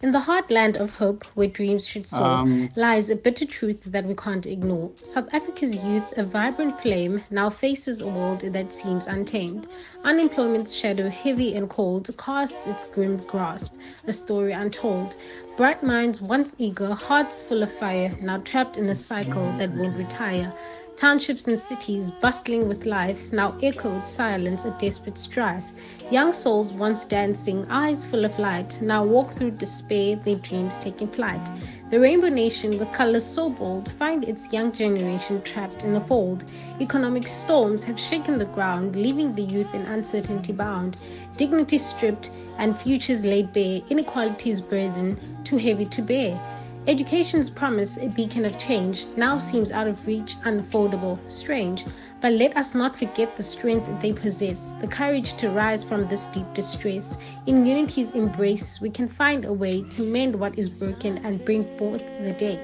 In the heartland of hope, where dreams should soar, lies a bitter truth that we can't ignore. South Africa's youth, a vibrant flame, now faces a world that seems untamed. Unemployment's shadow, heavy and cold, casts its grim grasp, a story untold. Bright minds once eager, hearts full of fire, now trapped in a cycle that won't retire. Townships and cities bustling with life now echo with silence a desperate strife. Young souls once dancing, eyes full of light, now walk through despair, their dreams taking flight. The Rainbow Nation, with colors so bold, find its young generation trapped in a fold. Economic storms have shaken the ground, leaving the youth in uncertainty bound. Dignity stripped and futures laid bare, inequality's burden too heavy to bear. Education's promise, a beacon of change, now seems out of reach, unaffordable, strange. But let us not forget the strength they possess, the courage to rise from this deep distress. In unity's embrace, we can find a way to mend what is broken and bring forth the day.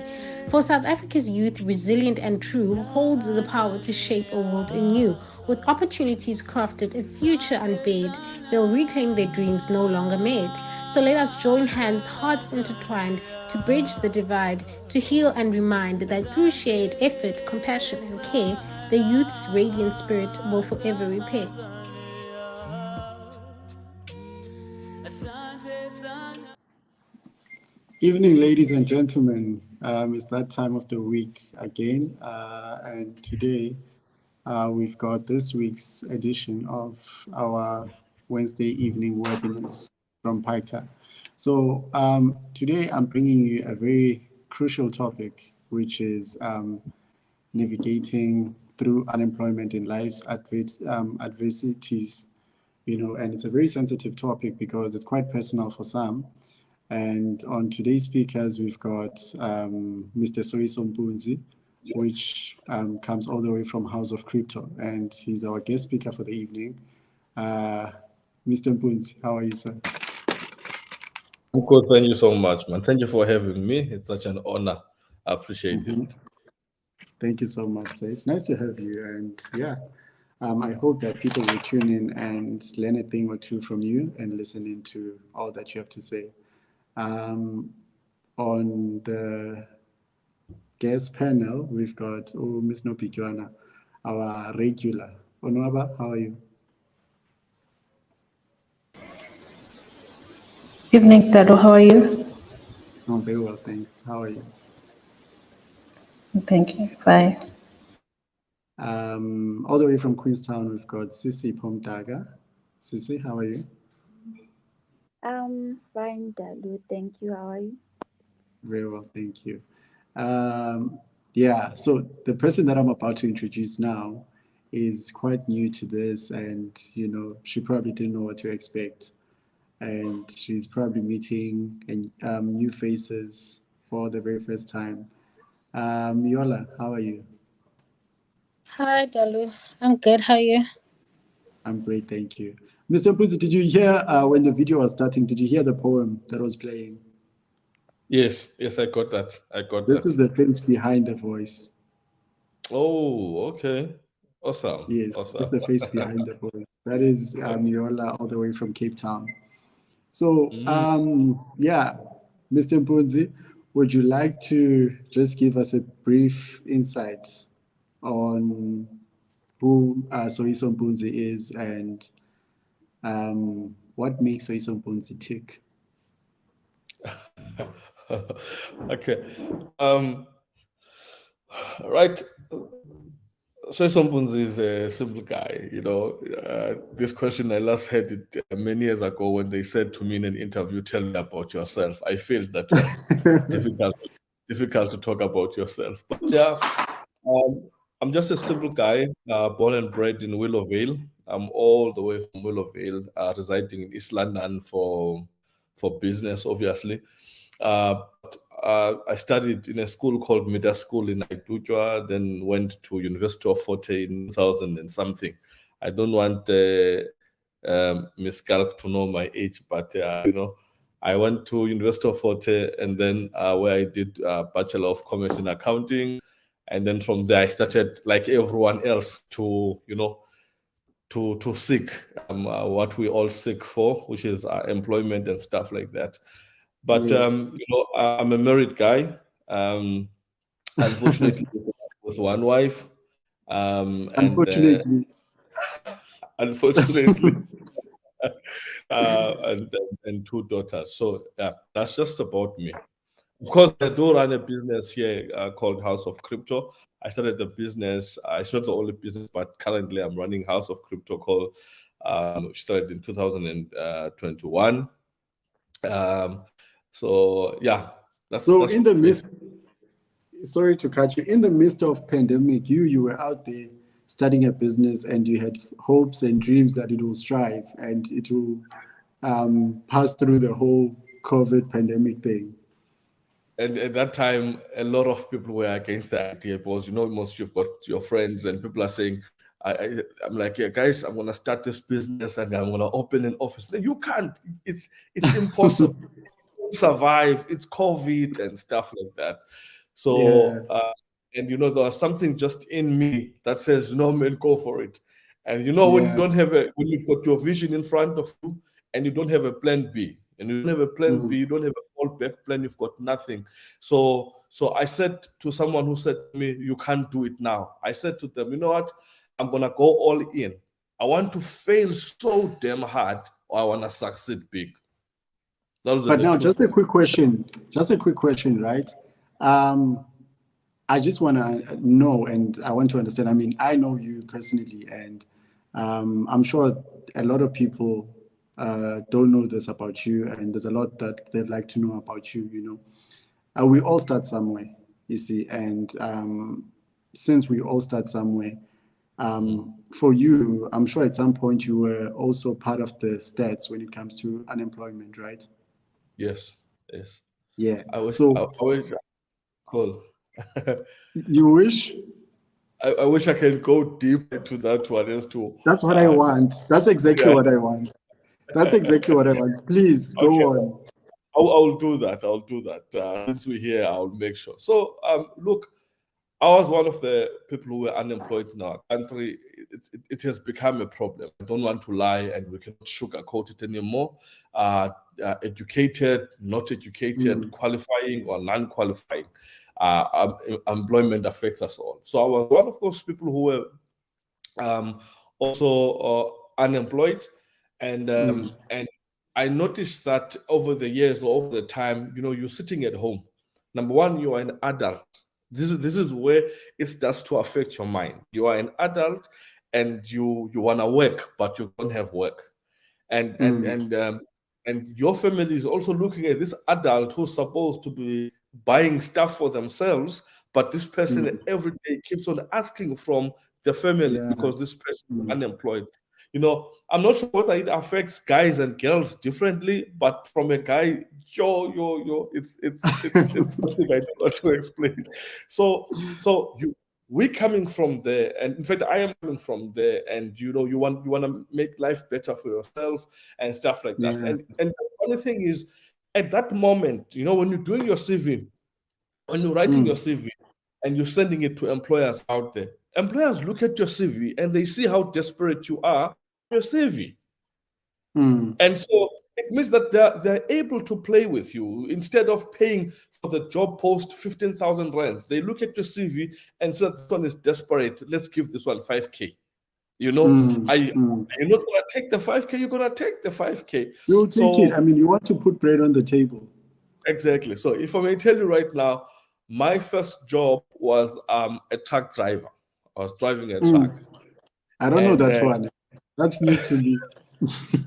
For South Africa's youth, resilient and true, holds the power to shape a world anew. With opportunities crafted, a future unbared, they'll reclaim their dreams no longer made. So let us join hands, hearts intertwined, to bridge the divide, to heal and remind that through shared effort, compassion, and care, the youth's radiant spirit will forever repay. Evening, ladies and gentlemen. It's that time of the week again, and today we've got this week's edition of our Wednesday evening webinars from PITA. So today I'm bringing you a very crucial topic, which is navigating through unemployment in life's adversities, and it's a very sensitive topic because it's quite personal for some. And on today's speakers, we've got Mr. Soiso Mbunzi, which comes all the way from House of Crypto, and he's our guest speaker for the evening. Mr. Mbunzi, how are you, sir? Good, thank you so much, man. Thank you for having me. It's such an honor. I appreciate it. Thank you so much, sir. It's nice to have you, and yeah, I hope that people will tune in and learn a thing or two from you and listen into all that you have to say. On the guest panel, we've got Ms. Nopikwana, our regular. Onwaba, how are you? Evening, Tado. How are you? I'm very well, thanks. How are you? Thank you. Fine. All the way from Queenstown, we've got Sisi Pomdaga. Sisi, how are you? Fine, Dalu. Thank you. How are you? Very well, thank you. Yeah, so the person that I'm about to introduce now is quite new to this, and she probably didn't know what to expect, and she's probably meeting new faces for the very first time. Yola, how are you? Hi, Dalu. I'm good. How are you? I'm great, thank you. Mr. Puzi, did you hear when the video was starting, did you hear the poem that was playing? Yes, I got that. This is the face behind the voice. Oh, okay. Awesome. Yes, awesome. it's the face behind the voice. That is Yola, all the way from Cape Town. So, yeah, Mr. Mpunzi, would you like to just give us a brief insight on who Soiso Mpunzi is and what makes Soiso Mpunzi tick? Okay. Right. Soiso Mpunzi is a simple guy. This question I last had it many years ago when they said to me in an interview, "Tell me about yourself." I felt that it's difficult to talk about yourself. But yeah, I'm just a simple guy, born and bred in Willowvale. I'm all the way from Willowvale, residing in East London for business, obviously. I studied in a school called Middle School in Aitutwa, then went to University of Fort Hare in 2000 and something. I don't want Miss Galk to know my age, but I went to University of Fort Hare, and then where I did Bachelor of Commerce in Accounting, and then from there I started, like everyone else, to to seek what we all seek for, which is employment and stuff like that. But Yes. I'm a married guy. Unfortunately, with one wife. Unfortunately. Unfortunately, and two daughters. So yeah, that's just about me. Of course, I do run a business here called House of Crypto. I started the business. It's not the only business, but currently I'm running House of Crypto called, started in 2021. So yeah, So that's in the midst, basically. sorry to cut you, in the midst of pandemic, you were out there starting a business and you had hopes and dreams that it will strive and it will pass through the whole COVID pandemic thing. And at that time, a lot of people were against the idea because most you've got your friends and people are saying, I'm like, yeah, guys, I'm gonna start this business and I'm gonna open an office. You can't. It's impossible. Survive. It's COVID and stuff like that. Yeah, So and there was something just in me that says, no, man, go for it. And when you yeah. don't when you've got your vision in front of you and you don't have a plan B, and you don't have a plan B, you don't have a fallback plan, you've got nothing. So I said to someone who said to me, you can't do it now. I said to them, you know what? I'm gonna go all in. I want to fail so damn hard, or I want to succeed big. Those are But the now, two just a things. quick question, right? I just want to know and I want to understand. I mean, I know you personally, and I'm sure a lot of people don't know this about you, and there's a lot that they'd like to know about you, we all start somewhere, you see, and since we all start somewhere, for you, I'm sure at some point you were also part of the stats when it comes to unemployment, right? Yes, yes. Yeah. I So wish, cool. you wish? I wish I can go deep into that one as to. That's what I want. That's exactly Yeah. what I want. That's exactly what I want. Please go Okay. on. I'll do that. I'll do that. Since we're here, I'll make sure. So, look, I was one of the people who were unemployed in our country. It has become a problem. I don't want to lie, and we cannot sugarcoat it anymore. Educated, not educated, qualifying or non-qualifying, employment affects us all. So I was one of those people who were also unemployed, and I noticed that over the years or over the time, you're sitting at home. Number one, you are an adult. This is where it starts to affect your mind. You are an adult, and you want to work, but you don't have work, and your family is also looking at this adult who's supposed to be buying stuff for themselves, but this person every day keeps on asking from the family Yeah. because this person is unemployed. I'm not sure whether it affects guys and girls differently, but from a guy, it's something I don't want to explain. So we're coming from there, and in fact, I am coming from there, and you want to make life better for yourself and stuff like that. Yeah. And the funny thing is, at that moment, when you're doing your CV, when you're writing your CV, and you're sending it to employers out there, employers look at your CV and they see how desperate you are on your CV. And so it means that they're able to play with you. Instead of paying for the job post 15,000 rands, they look at your CV and say, this one is desperate. Let's give this one 5K. Are you not going to take the 5K? You're going to take the 5K. You'll take it. I mean, you want to put bread on the table. Exactly. So if I may tell you right now, my first job was a truck driver. I was driving a truck. I don't know that one. That's news to me.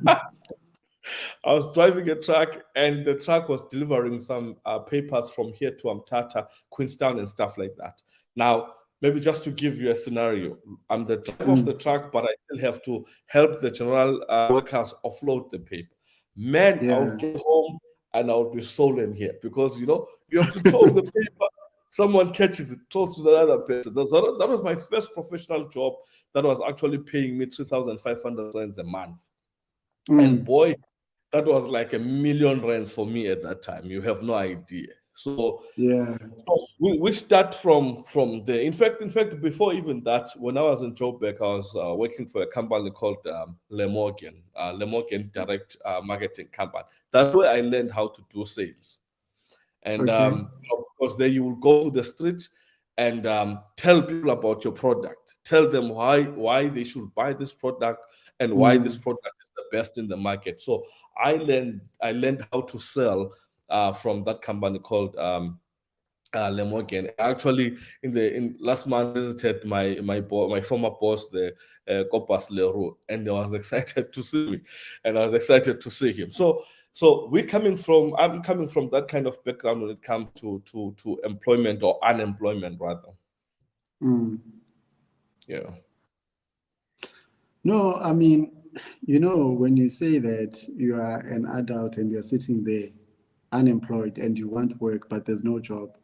I was driving a truck, and the truck was delivering some papers from here to Amtata, Queenstown, and stuff like that. Now, maybe just to give you a scenario, I'm the driver of the truck, but I still have to help the general workers offload the paper. Man, Yeah. I'll get home and I'll be stolen here because you have to tow the paper. Someone catches it, throws to the other person. That was my first professional job that was actually paying me 3,500 rands a month. And boy, that was like 1,000,000 rands for me at that time. You have no idea. So yeah, we start from there. In fact, before even that, when I was in Joburg, I was working for a company called Le Morgan Direct Marketing Company. That's where I learned how to do sales. And okay, of course, there you will go to the streets and tell people about your product. Tell them why they should buy this product and why this product is the best in the market. So I learned how to sell from that company called Le Morgan. Actually, in last month, visited my former boss, the Copas Leroux, and I was excited to see me, and I was excited to see him. So I'm coming from that kind of background when it comes to employment or unemployment rather. Yeah. No, I mean, when you say that you are an adult and you're sitting there unemployed and you want work, but there's no job,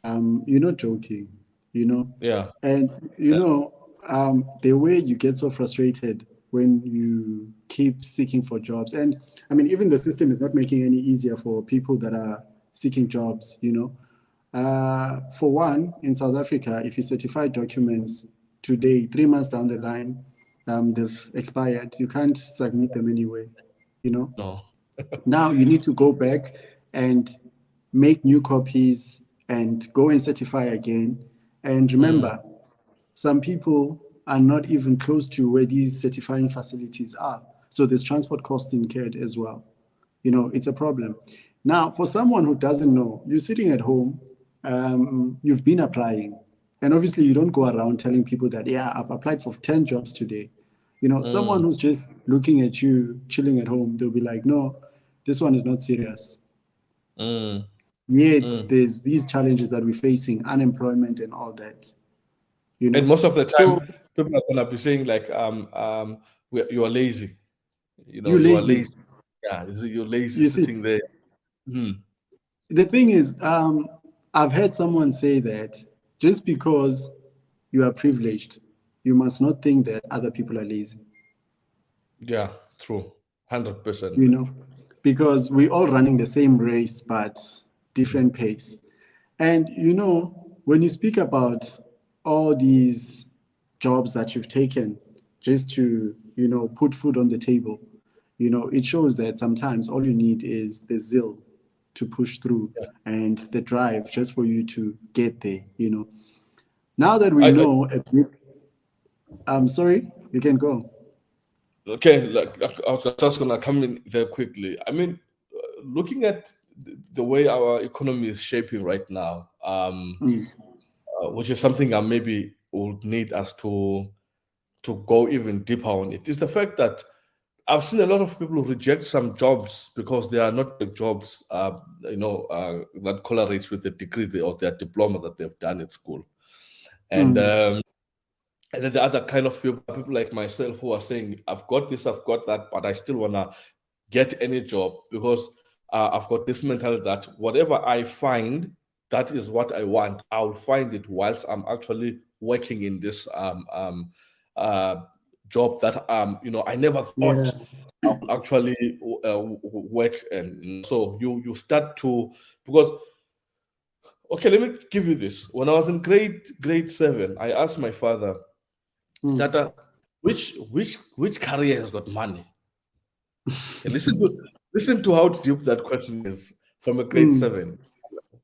you're not joking, Yeah. And, the way you get so frustrated when you keep seeking for jobs. And I mean, even the system is not making any easier for people that are seeking jobs, For one, in South Africa, if you certify documents today, 3 months down the line, they've expired. You can't submit them anyway, No. Now you need to go back and make new copies and go and certify again. And remember, some people are not even close to where these certifying facilities are. So there's transport costs incurred as well. It's a problem. Now, for someone who doesn't know, you're sitting at home, you've been applying, and obviously you don't go around telling people that, yeah, I've applied for 10 jobs today. Someone who's just looking at you, chilling at home, they'll be like, no, this one is not serious. Yet there's these challenges that we're facing, unemployment and all that. And most of the time, so people are gonna be saying like, you are lazy. you're You are lazy. lazy. Yeah, you're lazy You see, sitting there. the thing is, I've heard someone say that just because you are privileged, you must not think that other people are lazy. Yeah, true. 100%. Because we're all running the same race, but different pace. And, when you speak about all these jobs that you've taken just to, put food on the table, it shows that sometimes all you need is the zeal to push through and the drive just for you to get there, Now that we know a bit, I'm sorry, you can go. Okay, like I was just gonna come in there quickly. I mean, looking at the way our economy is shaping right now, which is something that maybe would need us to go even deeper on it, is the fact that I've seen a lot of people reject some jobs because they are not the jobs, that correlates with the degree or their diploma that they've done at school, and then the other kind of people like myself who are saying, I've got this, I've got that, but I still want to get any job because I've got this mentality that whatever I find, that is what I want. I'll find it whilst I'm actually working in this job that, I never thought I would actually work. And so you start to, because, okay, let me give you this. When I was in grade 7, I asked my father, that which career has got money? Okay, listen to how deep that question is from a grade 7.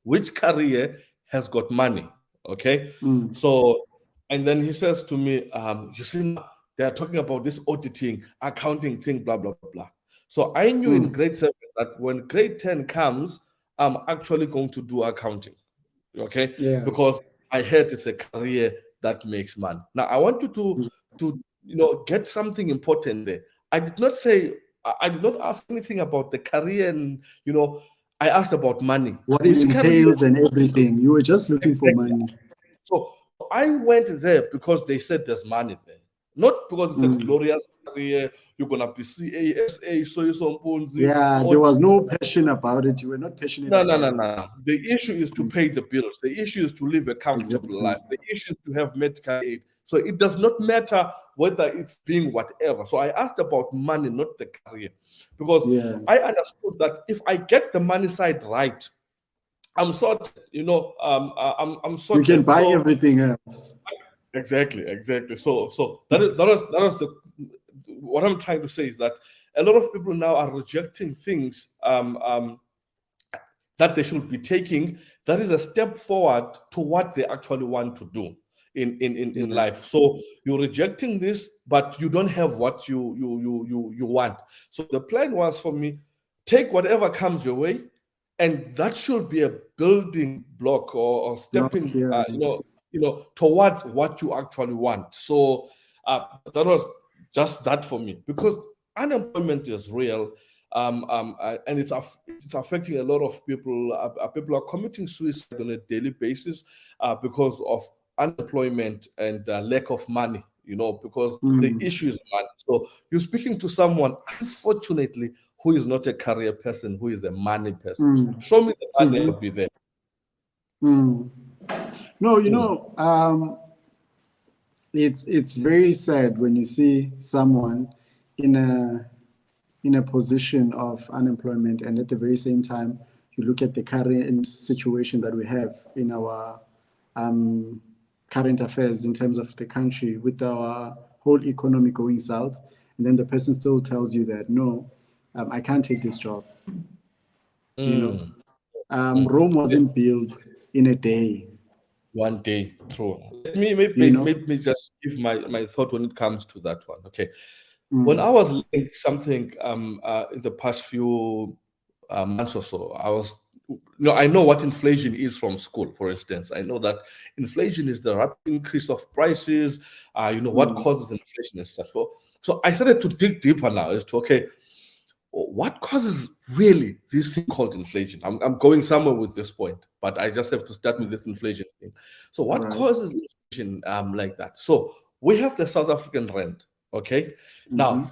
Which career has got money? Okay, so and then he says to me, you see, they are talking about this auditing, accounting thing, blah blah blah. So I knew in grade 7 that when grade 10 comes, I'm actually going to do accounting. Okay, because I heard it's a career that makes money. Now I want you to get something important there. I did not say, I did not ask anything about the career, and I asked about money. What it entails and everything. You were just looking for money. So I went there because they said there's money there. Not because it's a glorious career, you're gonna be CASA, Yeah, there was no passion about it. You were not passionate about it. No. The issue is to pay the bills. The issue is to live a comfortable life. The issue is to have medical aid. So it does not matter whether it's being whatever. So I asked about money, not the career, because I understood that if I get the money side right, I'm sorted, I'm sorted. You can buy everything else. Exactly. So that was the what I'm trying to say is that a lot of people now are rejecting things that they should be taking. That is a step forward to what they actually want to do in life. So you're rejecting this, but you don't have what you want. So the plan was for me, take whatever comes your way, and that should be a building block or stepping towards what you actually want. So that was just that for me, because unemployment is real, and it's affecting a lot of people. People are committing suicide on a daily basis because of unemployment and lack of money. Because the issue is money. So you're speaking to someone, unfortunately, who is not a career person, who is a money person. Show me the money, I'll be there. No, it's very sad when you see someone in a position of unemployment, and at the very same time, you look at the current situation that we have in our current affairs in terms of the country, with our whole economy going south, and then the person still tells you that, no, I can't take this job. Rome wasn't built in a day. One day, true. Let me just give my thought when it comes to that one. Okay. When I was learning something in the past few months or so, I know what inflation is from school, for instance. I know that inflation is the rapid increase of prices, what causes inflation and stuff. So I started to dig deeper now as to, okay, what causes really this thing called inflation? I'm going somewhere with this point, but I just have to start with this inflation thing. So what causes inflation like that? So we have the South African rand, okay? Now,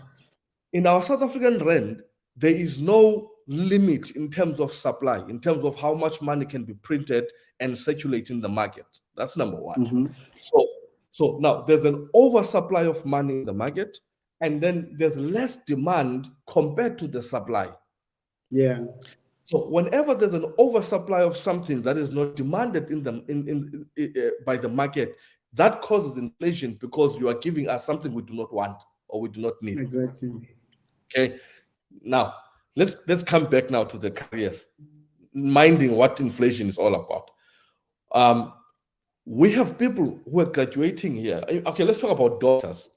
in our South African rand, there is no limit in terms of supply, in terms of how much money can be printed and circulate in the market. That's number one. So now there's an oversupply of money in the market, and then there's less demand compared to the supply. Yeah. So whenever there's an oversupply of something that is not demanded by the market, that causes inflation, because you are giving us something we do not want or we do not need. Exactly. Okay. Now let's come back now to the careers, minding what inflation is all about. We have people who are graduating here. Okay, let's talk about doctors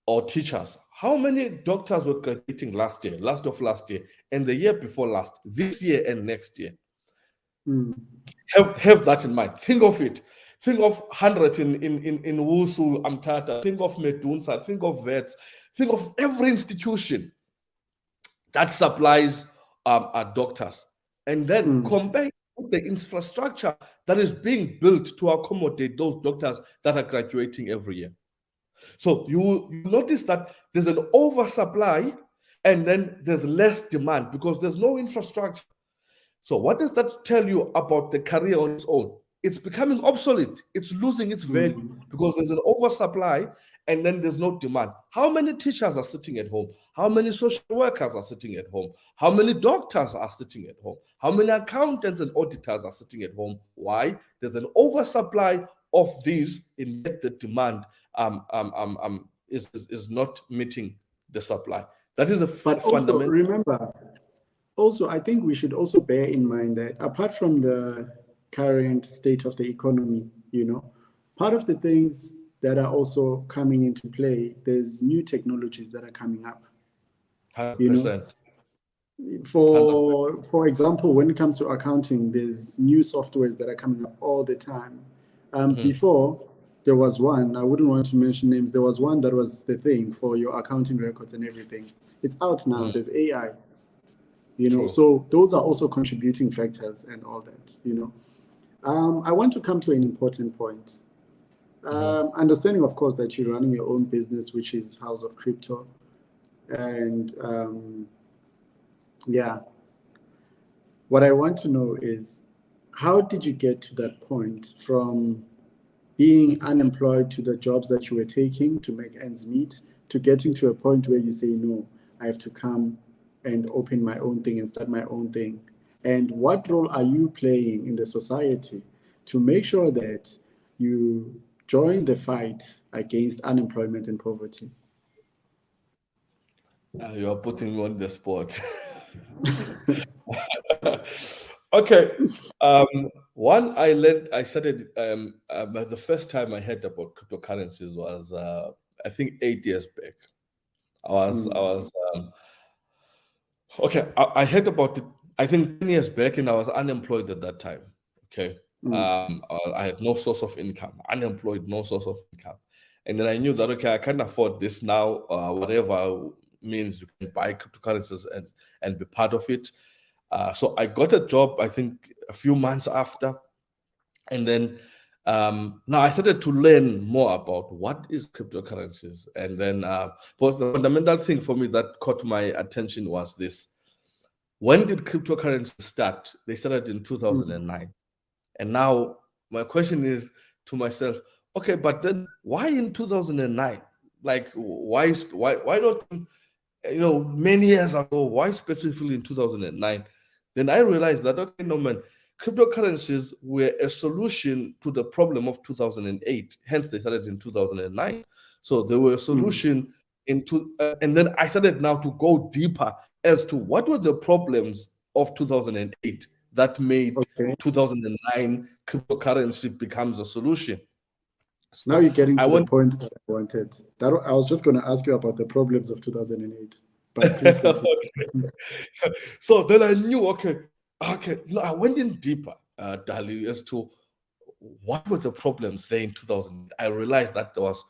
or teachers. How many doctors were graduating last year, last year, and the year before last, this year and next year? Have that in mind. Think of it. Think of 100 in Wusu, Amtata. Think of Medunsa. Think of vets. Think of every institution that supplies doctors, and then compare with the infrastructure that is being built to accommodate those doctors that are graduating every year. So you notice that there's an oversupply, and then there's less demand because there's no infrastructure. So what does that tell you about the career on its own? It's becoming obsolete. It's losing its value because there's an oversupply, and then there's no demand. How many teachers are sitting at home? How many social workers are sitting at home? How many doctors are sitting at home? How many accountants and auditors are sitting at home? Why? There's an oversupply of these, and yet the demand is not meeting the supply. That is a fundamental. Remember, also, I think we should also bear in mind that apart from the current state of the economy, part of the things that are also coming into play, there's new technologies that are coming up. 100%. For example, when it comes to accounting, there's new softwares that are coming up all the time. Before, there was one, I wouldn't want to mention names, there was one that was the thing for your accounting records and everything. It's out now, there's AI. So those are also contributing factors and all that, I want to come to an important point. Understanding, of course, that you're running your own business, which is House of Crypto. And what I want to know is, how did you get to that point from being unemployed to the jobs that you were taking to make ends meet, to getting to a point where you say, no, I have to come and open my own thing and start my own thing? And what role are you playing in the society to make sure that you join the fight against unemployment and poverty? You are putting me on the spot. Okay. One, I started, the first time I heard about cryptocurrencies was, I think 8 years back. I heard about it, I think 10 years back, and I was unemployed at that time. Okay. I had no source of income, unemployed, no source of income. And then I knew that, okay, I can't afford this now, whatever means you can buy cryptocurrencies and be part of it. So I got a job, I think, a few months after. And then now I started to learn more about what is cryptocurrencies. And then, but the fundamental thing for me that caught my attention was this. When did cryptocurrencies start? They started in 2009. And now my question is to myself, okay, but then why in 2009? Like, why not, many years ago? Why specifically in 2009? Then I realized that, okay, no, man, cryptocurrencies were a solution to the problem of 2008. Hence, they started in 2009. So they were a solution into, and then I started now to go deeper as to what were the problems of 2008 that made 2009 cryptocurrency becomes a solution. So now you're getting to the point that I wanted. I was just going to ask you about the problems of 2008, but please continue. So then I knew, okay. No, I went in deeper, Dali, as to what were the problems there in 2000. I realized that there was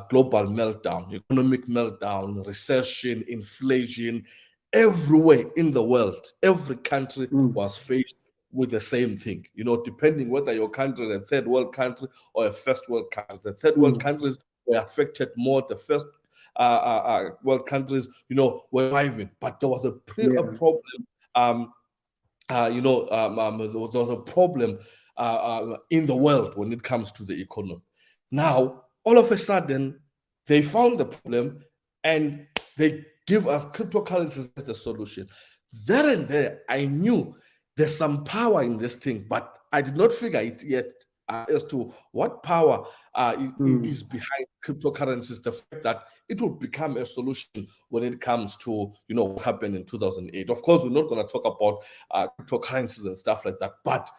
global meltdown, economic meltdown, recession, inflation, everywhere in the world. Every country was faced with the same thing, depending whether your country is a third world country or a first world country. The third world countries were affected more. The first world countries, were thriving. But there was a problem. There was a problem in the world when it comes to the economy. Now, all of a sudden, they found the problem and they give us cryptocurrencies as the solution. There and there, I knew there's some power in this thing, but I did not figure it yet as to what power is behind cryptocurrencies. The fact that it will become a solution when it comes to what happened in 2008. Of course, we're not going to talk about cryptocurrencies and stuff like that, but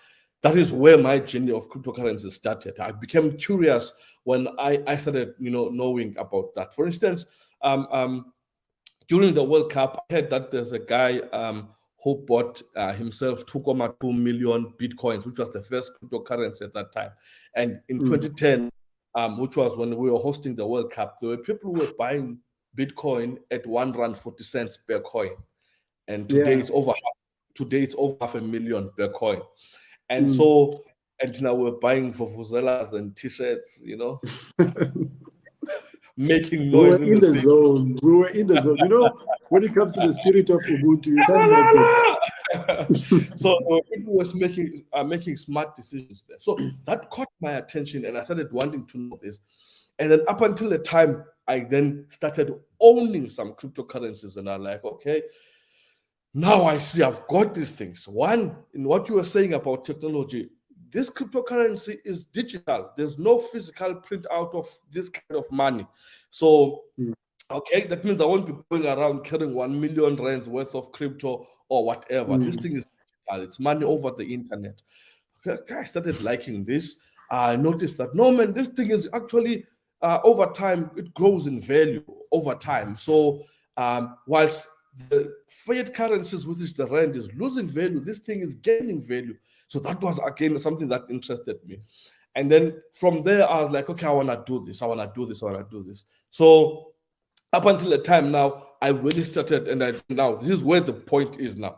that is where my journey of cryptocurrencies started. I became curious when I started knowing about that. For instance, during the World Cup, I heard that there's a guy who bought himself 2.2 million Bitcoins, which was the first cryptocurrency at that time. And in 2010, which was when we were hosting the World Cup, there were people who were buying Bitcoin at R1.40 per coin. And today it's over half a million per coin. And so, and now we're buying vuvuzelas and t-shirts, making noise. We were in the zone. When it comes to the spirit of Ubuntu, you can't help it. So people was making smart decisions there. So that caught my attention, and I started wanting to know this. And then up until the time I then started owning some cryptocurrencies, and I'm like, okay, now I see I've got these things. One, in what you were saying about technology, this cryptocurrency is digital. There's no physical printout of this kind of money. So, okay, that means I won't be going around carrying 1 million rands worth of crypto or whatever. This thing is digital. It's money over the internet. Okay, I started liking this. I noticed that, no, man, this thing is actually, over time, it grows in value over time. So, whilst the fiat currencies with which the rand is losing value, this thing is gaining value. So that was, again, something that interested me. And then from there, I was like, okay, I want to do this. So up until the time now, I really started, and now this is where the point is now.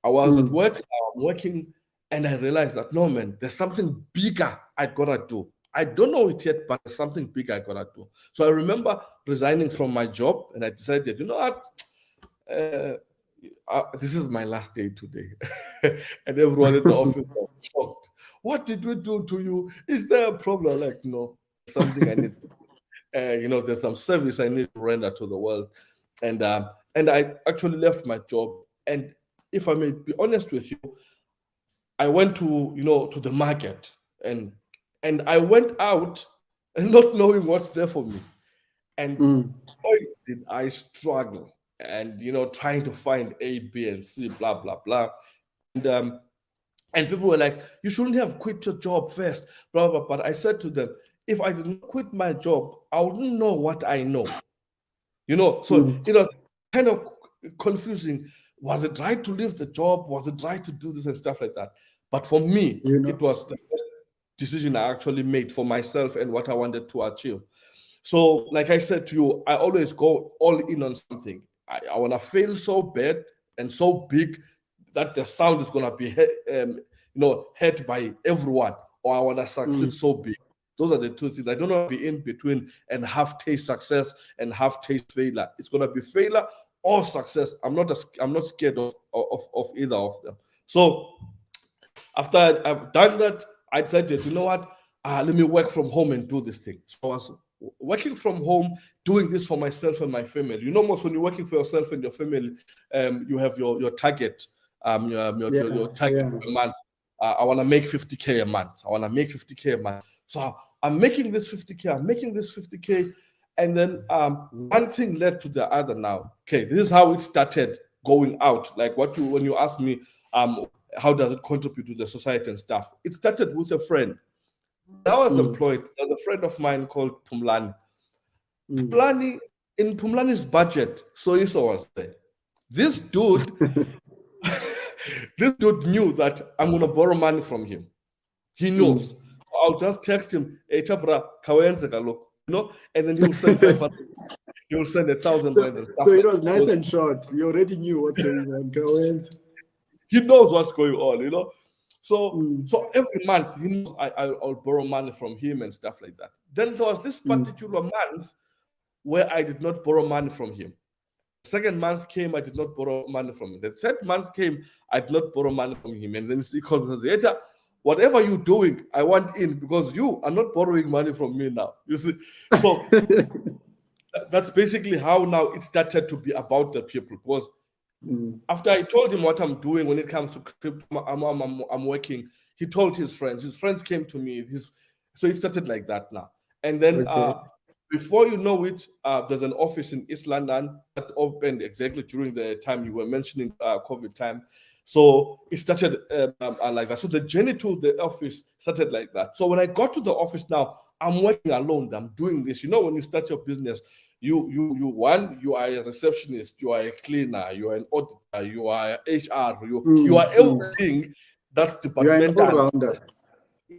I was at work, I'm working, and I realized that, no, man, there's something bigger I gotta do. I don't know it yet, but there's something bigger I gotta do. So I remember resigning from my job, and I decided, you know what? This is my last day today. And everyone in the office was shocked. What did we do to you? Is there a problem? Like, no, something I need to, there's some service I need to render to the world. And I actually left my job. And if I may be honest with you, I went to, to the market, and I went out and not knowing what's there for me. And boy, did I struggle, and trying to find A, B, and C, blah, blah, blah. And people were like, you shouldn't have quit your job first, blah, blah. But I said to them, if I did not quit my job, I wouldn't know what I know. So it was kind of confusing. Was it right to leave the job? Was it right to do this and stuff like that? But for me, it was the best decision I actually made for myself and what I wanted to achieve. So, like I said to you, I always go all in on something. I want to fail so bad and so big that the sound is going to be heard by everyone, or I want to succeed so big. Those are the two things. I don't want to be in between and have taste success and have taste failure. It's going to be failure or success. I'm not scared of either of them. So after I've done that, I decided, you know what? Let me work from home and do this thing. So I was working from home, doing this for myself and my family. Most when you're working for yourself and your family, you have your target, your target per month. I want to make 50K a month. I want to make 50K a month. So I'm making this 50K. I'm making this 50K. And then one thing led to the other now. Okay, this is how it started going out. Like when you asked me, how does it contribute to the society and stuff? It started with a friend. I was employed. There's a friend of mine called Pumlani. Pumlani, in Pumlani's budget, Soiso was there. This dude, this dude knew that I'm gonna borrow money from him. He knows. So I'll just text him, "Hey, Chabra, kawenze kaloko," and then he'll send 500. He'll send 1,000. So it was nice and short. You already knew what's going on. Kawenze. He knows what's going on, So every month, he knows I'll borrow money from him and stuff like that. Then there was this particular month where I did not borrow money from him. The second month came, I did not borrow money from him. The third month came, I did not borrow money from him. And then he called me and said, whatever you're doing, I want in, because you are not borrowing money from me now. You see? So that's basically how now it started to be about the people. Because after I told him what I'm doing when it comes to crypto, I'm working, he told his friends. His friends came to me. So it started like that now. And then before you know it, there's an office in East London that opened exactly during the time you were mentioning, COVID time. So it started like that. So the journey to the office started like that. So when I got to the office now, I'm working alone. I'm doing this. When you start your business, you are a receptionist, you are a cleaner, you are an auditor, you are HR, you are everything that's departmental.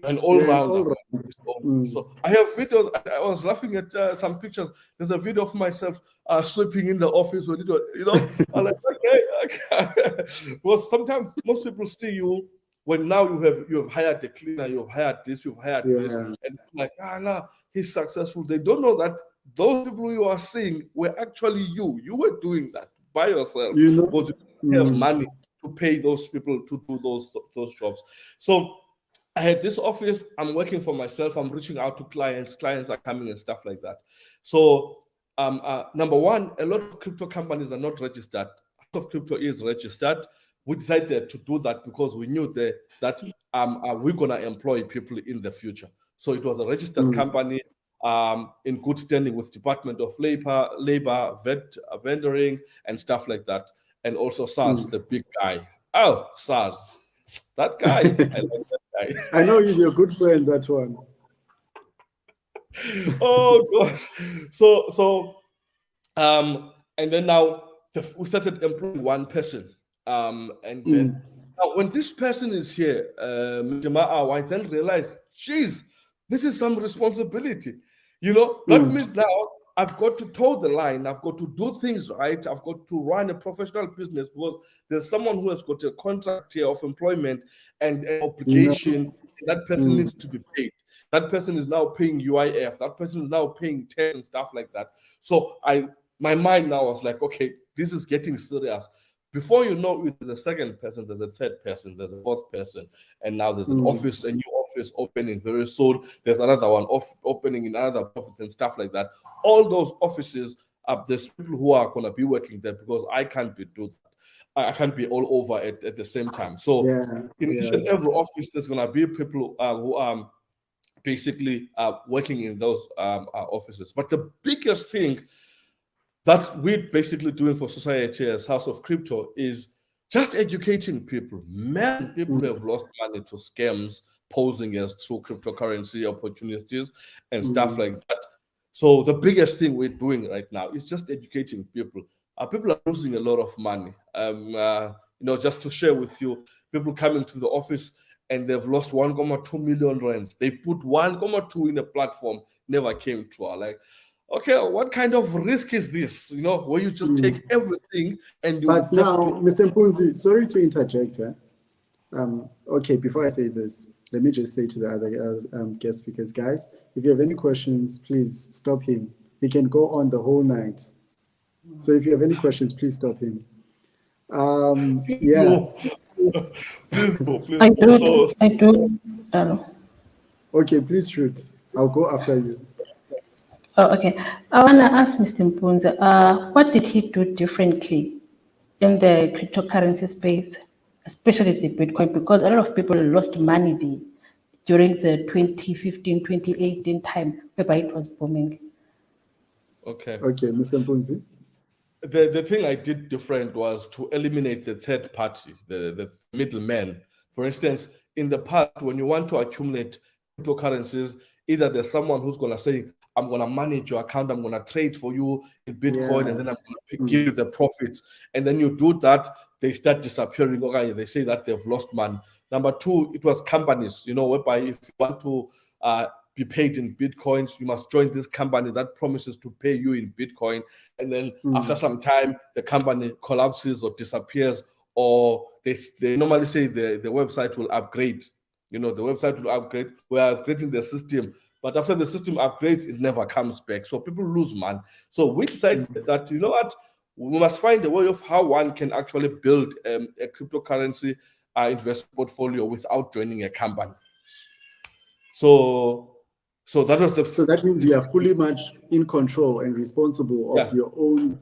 An all-rounder. So I have videos. I was laughing at some pictures. There's a video of myself sweeping in the office when I'm like, okay. Well, sometimes most people see you when now you have hired the cleaner, you've hired this, you've hired this, and like, no, he's successful. They don't know that those people you are seeing were actually you. You were doing that by yourself because you didn't have money to pay those people to do those jobs. So I had this office, I'm working for myself, I'm reaching out to clients are coming and stuff like that. So number one, a lot of crypto companies are not registered. A lot of crypto is registered. We decided to do that because we knew that we're gonna employ people in the future. So it was a registered company in good standing with Department of Labor, vendoring and stuff like that. And also SARS, the big guy. Oh, SARS, that guy. I like that guy. I know he's your good friend, that one. Oh gosh. So and then now we started employing one person. And then now when this person is here, I then realized, geez, this is some responsibility. That means now I've got to toe the line. I've got to do things right. I've got to run a professional business because there's someone who has got a contract here of employment and an obligation. That person needs to be paid. That person is now paying UIF. That person is now paying tax and stuff like that. So my mind now was like, okay, this is getting serious. Before you know it, there's a second person, there's a third person, there's a fourth person, and now there's an office, a new office opening very soon. There's another one opening in another office and stuff like that. All those offices, there's people who are going to be working there because I can't do that. I can't be all over at the same time. So in each and every office, there's going to be people who are basically working in those offices. But the biggest thing that we're basically doing for society as House of Crypto is just educating people. Many people have lost money to scams posing as true cryptocurrency opportunities and stuff like that. So the biggest thing we're doing right now is just educating people. People are losing a lot of money. Just to share with you, people coming to the office and they've lost 1.2 million rands. They put 1.2 in a platform, never came to her. Like, okay, what kind of risk is this? Where you just take everything and you. But now, Mr. Mpunzi, sorry to interject. Okay, before I say this, let me just say to the other guest speakers, guys, if you have any questions, please stop him. He can go on the whole night. So if you have any questions, please stop him. Please go. I do. Okay, please shoot. I'll go after you. Oh, okay. I want to ask Mr. Mpunza, what did he do differently in the cryptocurrency space, especially the Bitcoin? Because a lot of people lost money during the 2015, 2018 time, whereby it was booming. Okay, Mr. Mpunzi. The thing I did different was to eliminate the third party, the middleman. For instance, in the past, when you want to accumulate cryptocurrencies, either there's someone who's going to say, I'm going to manage your account, I'm going to trade for you in Bitcoin, and then I'm going to give you the profits. And then you do that, they start disappearing. Okay, they say that they've lost money. Number two, it was companies, whereby if you want to be paid in Bitcoins, you must join this company that promises to pay you in Bitcoin. And then after some time, the company collapses or disappears, or they normally say the website will upgrade. The website will upgrade. We're upgrading the system. But after the system upgrades, it never comes back. So people lose money. So we decided that, we must find a way of how one can actually build a cryptocurrency investment portfolio without joining a company. So that was So that means you are fully much in control and responsible of your own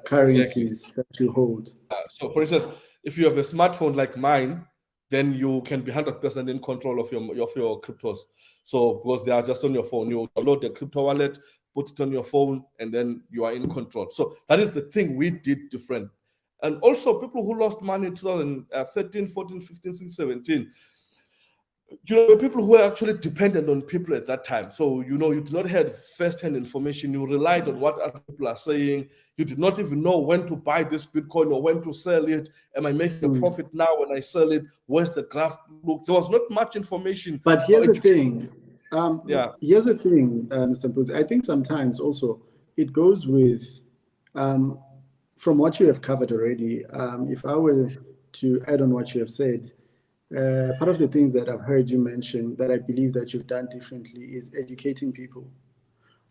currencies that you hold. So for instance, if you have a smartphone like mine, then you can be 100% in control of your cryptos. So because they are just on your phone, you download the crypto wallet, put it on your phone, and then you are in control. So that is the thing we did different. And also people who lost money in 2013, 14, 15, 16, 17, people who were actually dependent on people at that time. So, you did not have first-hand information. You relied on what other people are saying. You did not even know when to buy this Bitcoin or when to sell it. Am I making a profit now when I sell it? Where's the graph look? There was not much information. But here's the thing. Here's the thing, Mr. Mpunzi. I think sometimes also it goes with, from what you have covered already, if I were to add on what you have said, part of the things that I've heard you mention that I believe that you've done differently is educating people.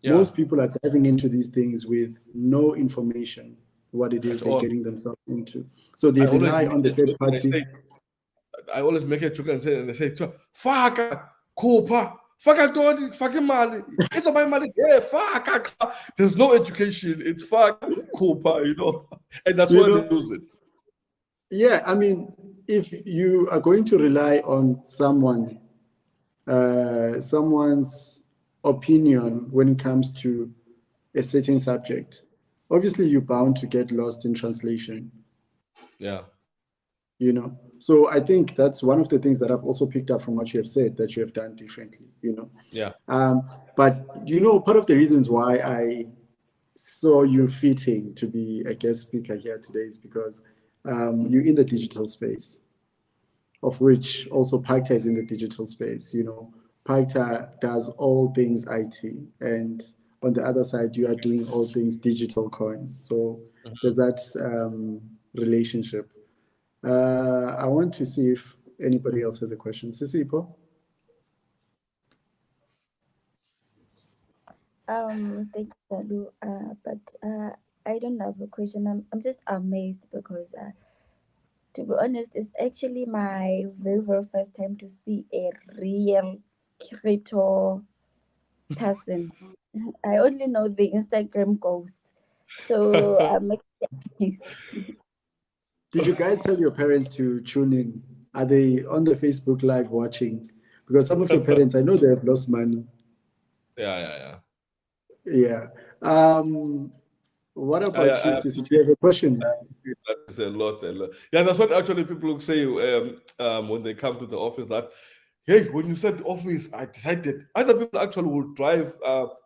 Most people are diving into these things with no information what it is they're getting themselves into. So they rely on the third party. I always make a joke and say, "Faka, Copa, Faka Tony, Faka Mali. It's about money. Yeah, Faka." There's no education. It's Faka, Copa, and that's why they use it. Yeah, I mean, if you are going to rely on someone's opinion when it comes to a certain subject, obviously you're bound to get lost in translation. Yeah. So I think that's one of the things that I've also picked up from what you have said that you have done differently, Yeah. But part of the reasons why I saw you fitting to be a guest speaker here today is because you're in the digital space, of which also Pacta is in the digital space. Pacta does all things IT, and on the other side, you are doing all things digital coins. So there's that relationship. I want to see if anybody else has a question. Sisipo? Thank you, Dalu. But I don't have a question. I'm just amazed because, to be honest, it's actually my very, very first time to see a real crypto person. I only know the Instagram ghost. So I'm amazed. Did you guys tell your parents to tune in? Are they on the Facebook Live watching? Because some of your parents, I know they have lost money. Yeah. Yeah. What about you, Sissy? Do you have a question? That is a lot. Yeah, that's what actually people say when they come to the office. That, hey, when you said office, I decided. Other people actually will drive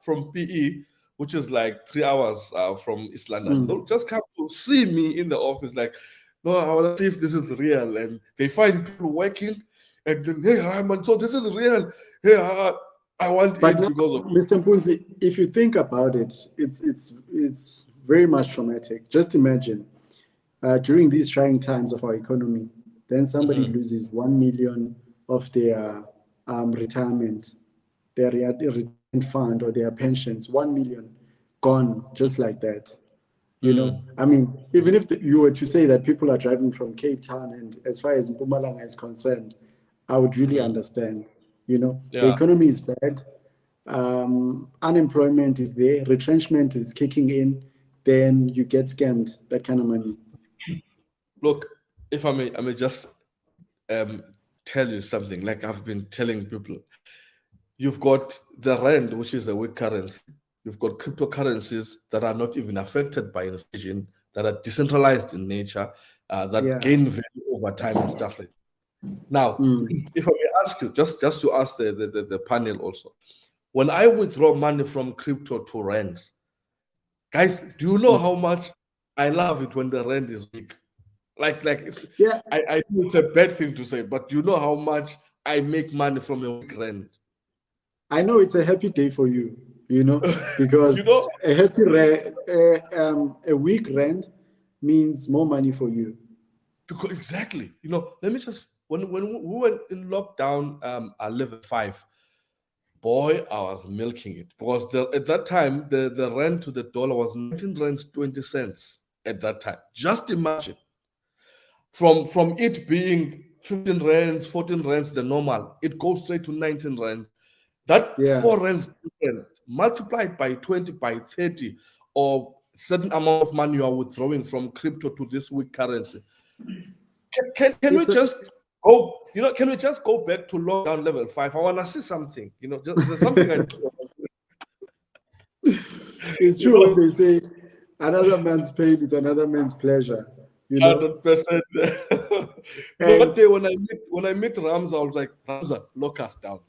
from PE, which is like 3 hours from East London. They'll just come to see me in the office. Like, no, I want to see if this is real. And they find people working, and then, hey, man, so this is real. Hey, I want But it now, because of Mr. Mpunzi, if you think about it, it's very much traumatic. Just imagine during these trying times of our economy, then somebody loses 1 million of their retirement, their retirement fund or their pensions, 1 million gone just like that. You know, I mean, even if you were to say that people are driving from Cape Town, and as far as Mpumalanga is concerned, I would really understand. You know, the Yeah. economy is bad, unemployment is there, retrenchment is kicking in, then you get scammed, that kind of money. Look, if I may just tell you something. Like I've been telling people, you've got the rand, which is a weak currency. You've got cryptocurrencies that are not even affected by inflation, that are decentralized in nature, that gain value over time and stuff like that. Now, if I may ask you, just to ask the panel also, when I withdraw money from crypto to rands, guys, do you know how much I love it when the rand is weak? Like it's, I know it's a bad thing to say, but you know how much I make money from a weak rand. I know it's a happy day for you, you know, because You know, a weak rand means more money for you. because exactly, you know, let me just when we went in lockdown at level 5, boy, I was milking it because at that time the rand to the dollar was 19 rands 20 cents at that time. Just imagine from it being 15 rands, 14 rands, the normal, it goes straight to 19 rands. That 4 rands different, multiplied by 20, by 30, or certain amount of money you are withdrawing from crypto to this weak currency. Can we just go? You know, can we just go back to lockdown level 5? I want to see something. You know, there's something I. It's true when they say another man's pain is another man's pleasure. You know, 100%. You know what day when I meet Ramza, I was like, Ramza, lock us down.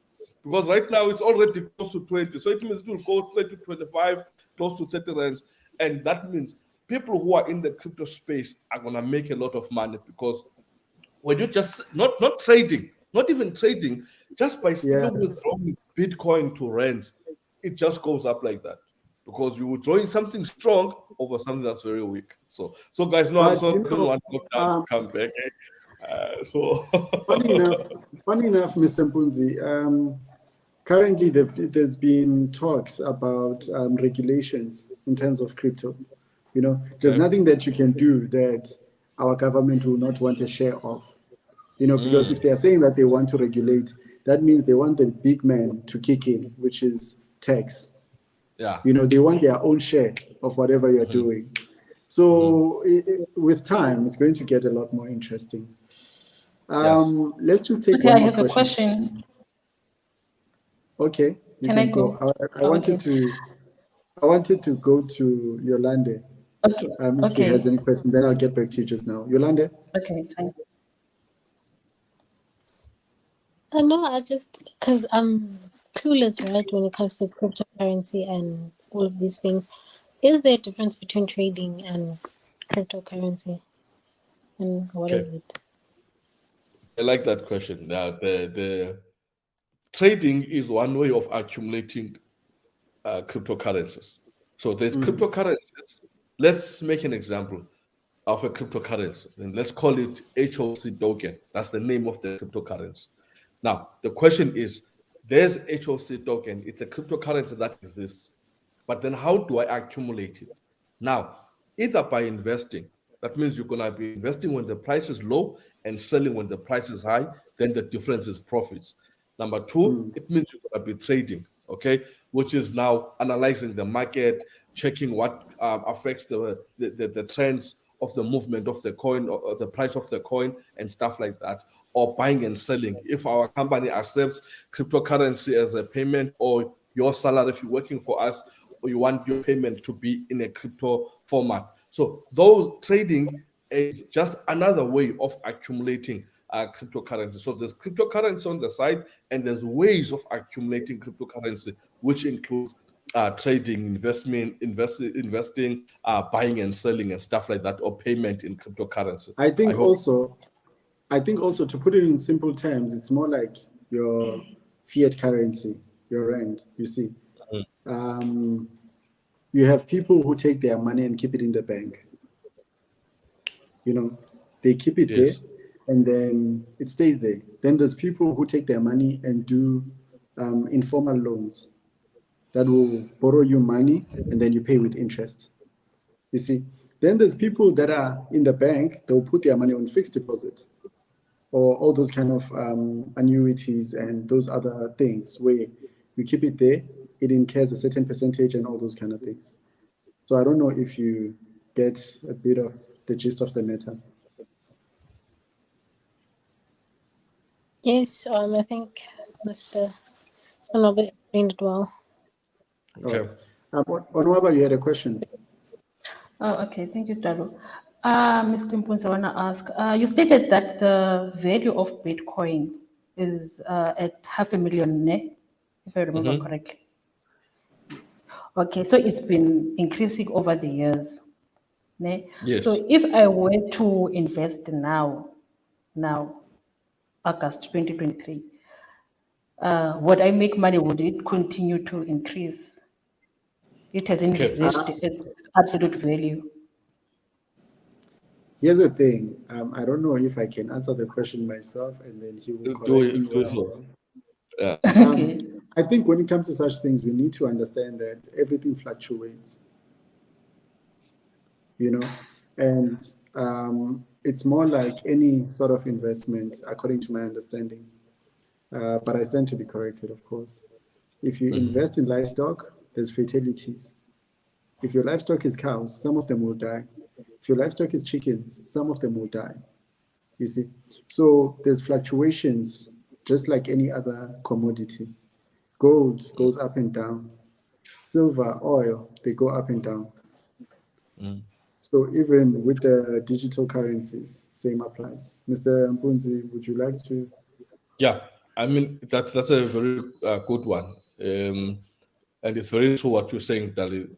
Because right now it's already close to 20. So it means it will go straight to 25, close to 30 rands. And that means people who are in the crypto space are gonna make a lot of money because when you just not trading, not even trading, just by simply withdrawing Bitcoin to rands, it just goes up like that. Because you were drawing something strong over something that's very weak. So guys, no, I'm sorry, I don't want to come back. So funny enough, Mr. Mpunzi, currently there's been talks about regulations in terms of crypto. You know, there's nothing that you can do that our government will not want a share of. You know, because if they are saying that they want to regulate, that means they want the big man to kick in, which is tax. Yeah. You know, they want their own share of whatever you're doing. So with time, it's going to get a lot more interesting. Let's just take one more question. I have a question. Okay, Can I go? I wanted to go to Yolande. Okay. If she has any question, then I'll get back to you just now. Yolande? Okay, it's fine. No, I just, because I'm clueless, right, when it comes to cryptocurrency and all of these things. Is there a difference between trading and cryptocurrency? And what is it? I like that question. The trading is one way of accumulating cryptocurrencies. So there's cryptocurrencies. Let's make an example of a cryptocurrency, and let's call it HOC token. That's the name of the cryptocurrency. Now, the question is, there's HOC token. It's a cryptocurrency that exists. But then how do I accumulate it? Now, either by investing, that means you're going to be investing when the price is low and selling when the price is high, then the difference is profits. Number two, it means you're going to be trading, okay, which is now analyzing the market, checking what affects the trends of the movement of the coin or the price of the coin and stuff like that, or buying and selling. If our company accepts cryptocurrency as a payment, or your salary, if you're working for us, or you want your payment to be in a crypto format. So those trading is just another way of accumulating cryptocurrency. So there's cryptocurrency on the side, and there's ways of accumulating cryptocurrency, which includes trading, investing, buying and selling and stuff like that, or payment in cryptocurrency. I think also to put it in simple terms, it's more like your fiat currency, your rand, you see. You have people who take their money and keep it in the bank. You know, they keep it there and then it stays there. Then there's people who take their money and do informal loans that will borrow you money and then you pay with interest. You see, then there's people that are in the bank, they'll put their money on fixed deposit or all those kind of annuities and those other things where you keep it there, it incurs a certain percentage and all those kind of things. So I don't know if you get a bit of the gist of the matter. Yes, I think Mr. Sonobe explained it well. Okay. Onwaba, you had a question. Oh, okay. Thank you, Talo. Mr. Mpunza, I want to ask, you stated that the value of Bitcoin is at $500,000, if I remember correctly. Okay, so it's been increasing over the years. Ne? Yes. So if I were to invest now, August 2023, would I make money? Would it continue to increase? It hasn't reached its absolute value. Here's the thing. I don't know if I can answer the question myself, and then he will correct me when I'm wrong. Yeah. I think when it comes to such things, we need to understand that everything fluctuates. You know, and it's more like any sort of investment, according to my understanding. But I stand to be corrected, of course. If you invest in livestock, there's fatalities. If your livestock is cows, some of them will die. If your livestock is chickens, some of them will die. You see? So there's fluctuations, just like any other commodity. Gold goes up and down. Silver, oil, they go up and down. So even with the digital currencies, same applies. Mr. Mpunzi, would you like to? Yeah, I mean, that's a very good one. And it's very true what you're saying, Dali.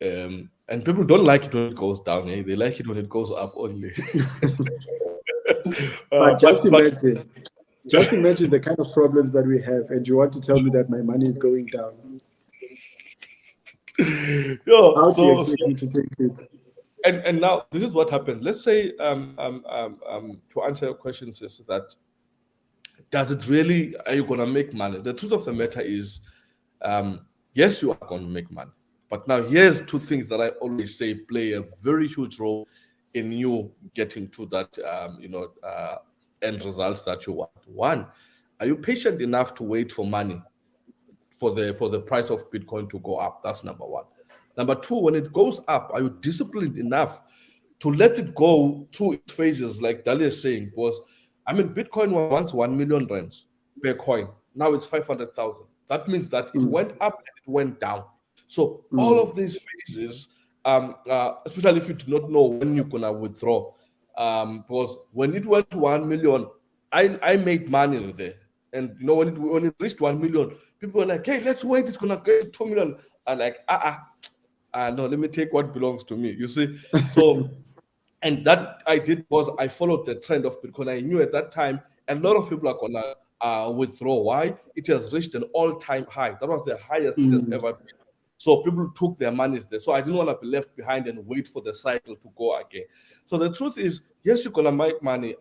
And people don't like it when it goes down. Eh? They like it when it goes up only. But just imagine the kind of problems that we have, and you want to tell me that my money is going down. How do you expect me to take it? And now this is what happens. Let's say to answer your questions is that does it really, are you gonna make money? The truth of the matter is, yes, you are gonna make money. But now here's two things that I always say play a very huge role in you getting to that end results that you want. One, are you patient enough to wait for money for the price of Bitcoin to go up? That's number one. Number two, when it goes up, are you disciplined enough to let it go through its phases, like Dali is saying? Because I mean, Bitcoin was once 1 million rands per coin. Now it's 500,000. That means that it went up and it went down. So all of these phases, especially if you do not know when you're gonna withdraw, because when it went to 1 million, I made money there. And you know, when it reached 1 million, people were like, hey, let's wait, it's gonna get to 2 million. And like, no, let me take what belongs to me. You see? So and that I did because I followed the trend of Bitcoin. I knew at that time a lot of people are gonna withdraw. Why? It has reached an all-time high. That was the highest it has ever been. So people took their monies there. So I didn't want to be left behind and wait for the cycle to go again. So the truth is, yes, you're gonna make money.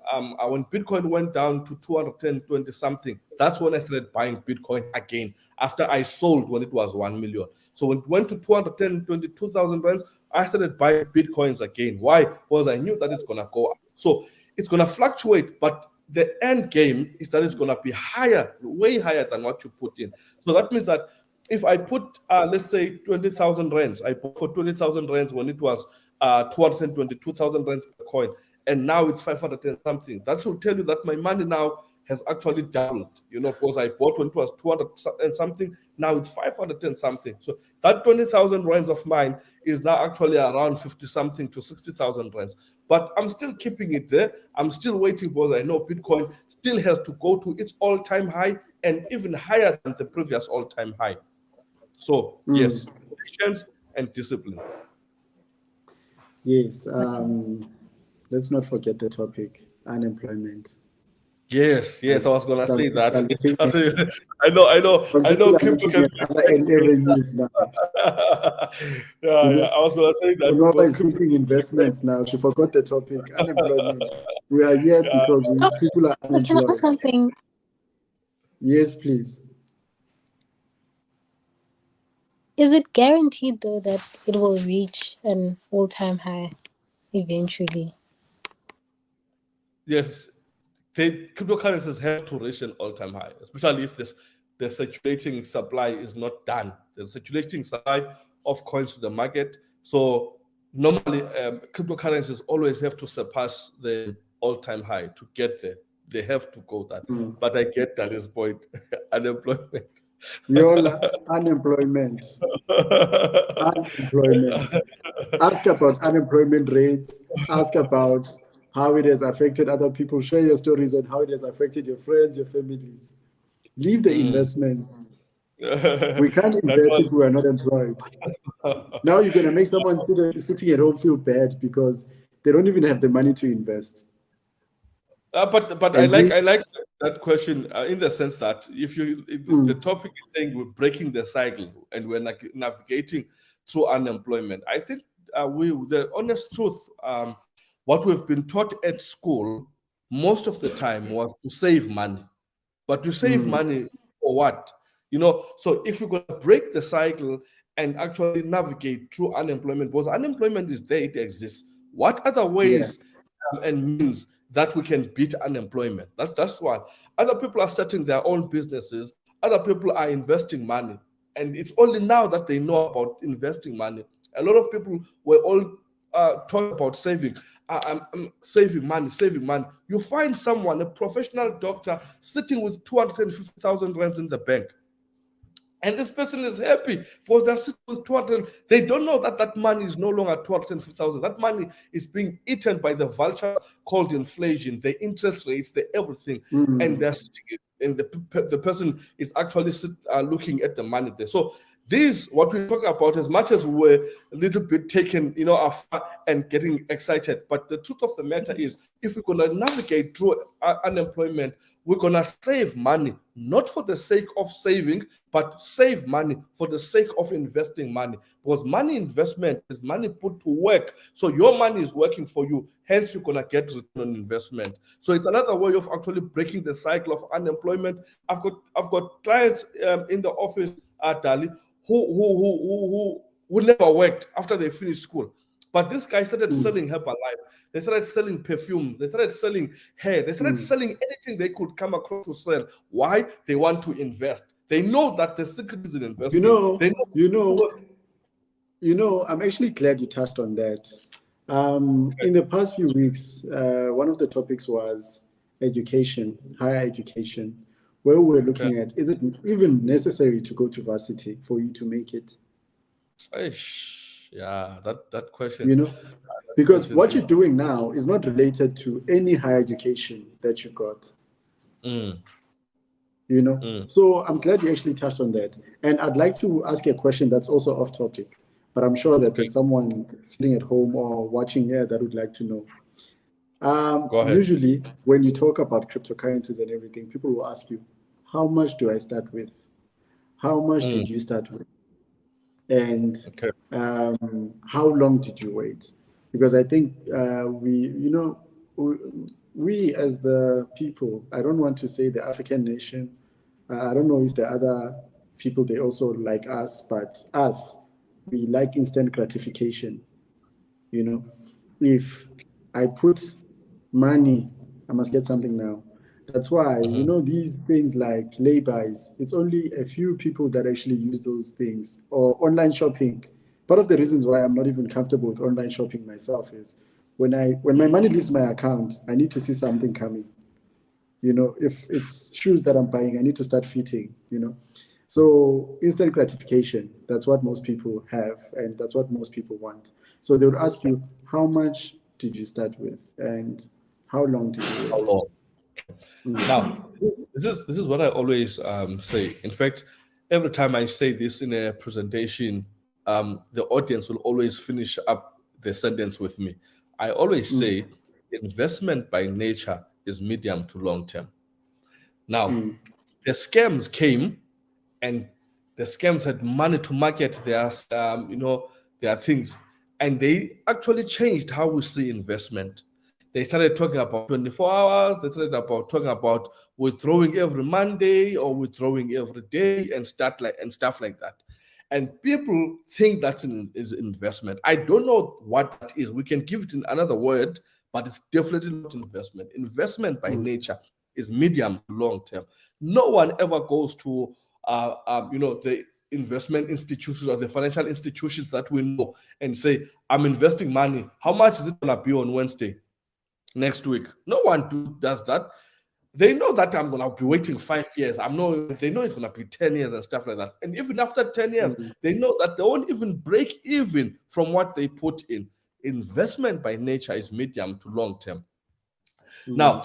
When Bitcoin went down to 210, 20 something, that's when I started buying Bitcoin again after I sold when it was 1 million. So when it went to 210, 22,000 rands, I started buying Bitcoins again. Why? Because I knew that it's gonna go up. So it's gonna fluctuate, but the end game is that it's gonna be higher, way higher than what you put in. So that means that if I put, let's say 20,000 rands, I bought for 20,000 rands when it was 222,000 rands per coin, and now it's 500 and something. That should tell you that my money now has actually doubled, because I bought when it was 200 and something, now it's 500 and something. So that 20,000 rands of mine is now actually around 50 something to 60,000 rands. But I'm still keeping it there. I'm still waiting because I know Bitcoin still has to go to its all-time high and even higher than the previous all-time high. So yes, patience and discipline. Yes. Let's not forget the topic, unemployment. Yes, I was gonna say that. I know. People can other avenues now. I was gonna say that. Nova is thinking investments now. She forgot the topic, unemployment. We are here because people are unemployed. Can I ask something? Yes, please. Is it guaranteed though that it will reach an all-time high eventually? Yes, cryptocurrencies have to reach an all-time high, especially if the circulating supply is not done. The circulating supply of coins to the market. So normally, cryptocurrencies always have to surpass the all-time high to get there. They have to go that. But I get Daniel's point. Unemployment. Yola, unemployment. Unemployment. Ask about unemployment rates. Ask about how it has affected other people. Share your stories on how it has affected your friends, your families. Leave the investments. We can't invest if we are not employed. Now you're going to make someone sitting at home feel bad because they don't even have the money to invest. But I like that question in the sense that if the topic is saying we're breaking the cycle and we're navigating through unemployment. I think the honest truth, what we've been taught at school most of the time was to save money. But to save money for what? So if you're going to break the cycle and actually navigate through unemployment, because unemployment is there, it exists. What other ways and means that we can beat unemployment? That's why other people are starting their own businesses. Other people are investing money. And it's only now that they know about investing money. A lot of people were all talking about saving. I'm saving money. You find someone, a professional doctor, sitting with 250,000 rands in the bank. And this person is happy because they're sitting with 200. They don't know that money is no longer 250,000. That money is being eaten by the vulture called inflation, the interest rates, the everything. And they're sitting, and the person is actually looking at the money there. So what we're talking about, as much as we're a little bit taken, afar and getting excited, but the truth of the matter is, if we're going to navigate through unemployment, we're going to save money, not for the sake of saving, but save money for the sake of investing money. Because money investment is money put to work. So your money is working for you. Hence, you're going to get return on investment. So it's another way of actually breaking the cycle of unemployment. I've got clients in the office at Dali who never worked after they finished school. But this guy started selling Herbalife. They started selling perfume. They started selling hair. They started selling anything they could come across to sell. Why? They want to invest. They know that the secret is in investing. I'm actually glad you touched on that. In the past few weeks, one of the topics was education, higher education, where we're looking at, is it even necessary to go to varsity for you to make it? Yeah, that question. Because what you're doing now is not related to any higher education that you got. So I'm glad you actually touched on that. And I'd like to ask a question that's also off topic, but I'm sure that there's someone sitting at home or watching here that would like to know. Go ahead. Usually, when you talk about cryptocurrencies and everything, people will ask you, how much do I start with? How much did you start with? And how long did you wait? Because I think we as the people, I don't want to say the African nation, I don't know if the other people, they also like us, but us, we like instant gratification. If I put money, I must get something now. That's why, these things like lay-bys, it's only a few people that actually use those things, or online shopping. part of the reasons why I'm not even comfortable with online shopping myself is when my money leaves my account, I need to see something coming. If it's shoes that I'm buying, I need to start fitting, So instant gratification, that's what most people have, and that's what most people want. So they would ask you, how much did you start with, and how long did you How wait? long? Now, this is what I always say. In fact, every time I say this in a presentation, the audience will always finish up the sentence with me. I always say, investment by nature is medium to long term. Now, the scams came, and the scams had money to market their things, and they actually changed how we see investment. They started talking about 24 hours. They started about talking about withdrawing every Monday or withdrawing every day and stuff like that. And people think is investment. I don't know what that is. We can give it in another word, but it's definitely not investment. Investment by nature is medium to long term. No one ever goes to the investment institutions or the financial institutions that we know and say, I'm investing money. How much is it going to be on Wednesday next week? No one does that. They know that I'm going to be waiting 5 years. They know it's going to be 10 years and stuff like that. And even after 10 years, they know that they won't even break even from what they put in. Investment by nature is medium to long term. Now,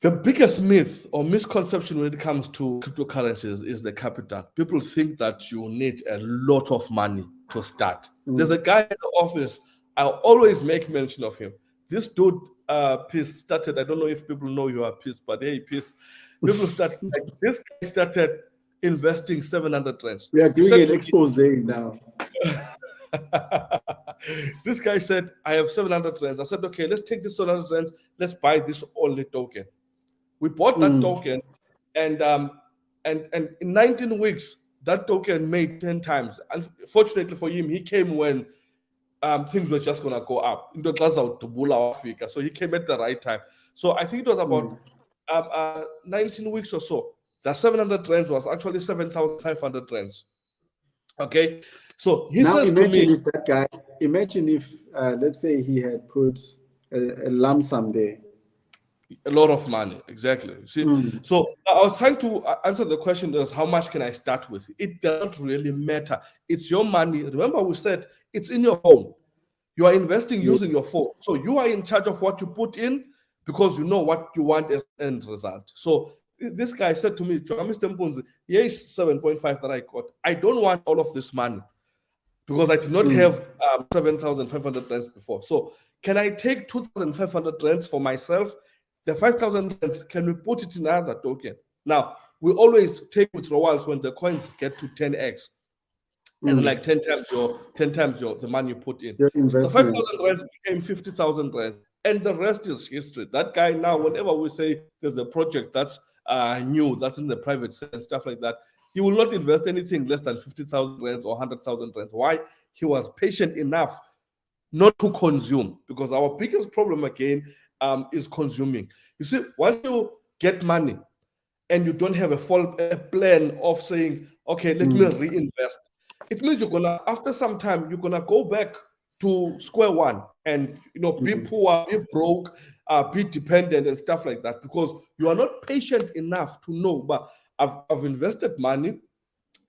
the biggest myth or misconception when it comes to cryptocurrencies is the capital. People think that you need a lot of money to start. There's a guy in the office, I always make mention of him. This dude, Peace, started, I don't know if people know you are Peace, but hey, Peace. People started, this guy started investing 700 rands. We are doing an expose now. This guy said, I have 700 rands. I said, okay, let's take this 700 rands, let's buy this only token. We bought that token, and in 19 weeks, that token made 10 times. Unfortunately for him, he came when things were just gonna go up. So he came at the right time. So I think it was about 19 weeks or so. The 700 rands was actually 7,500 rands. Okay, so he now says imagine to me, if that guy, let's say he had put a lump sum there. A lot of money, exactly. See, so I was trying to answer the question as how much can I start with? It doesn't really matter. It's your money. Remember, we said it's in your phone. You are investing using your phone. So you are in charge of what you put in because you know what you want as end result. So this guy said to me, Mr. Mpunzi, here's 7.5 that I got. I don't want all of this money because I did not have 7,500 rands before. So can I take 2,500 rands for myself? The 5,000 rands, can we put it in another token? Now, we always take withdrawals when the coins get to 10x. And like 10 times the money you put in. So the 5,000 rands became 50,000 rands. And the rest is history. That guy now, whenever we say there's a project that's new, that's in the private sector and stuff like that, he will not invest anything less than 50,000 rands or 100,000 rands. Why? He was patient enough not to consume, because our biggest problem again is consuming. You see, once you get money and you don't have a plan of saying, okay, let me reinvest, it means you're gonna, after some time, you're gonna go back to square one and be poor, be broke, be dependent and stuff like that, because you are not patient enough to know, but I've invested money,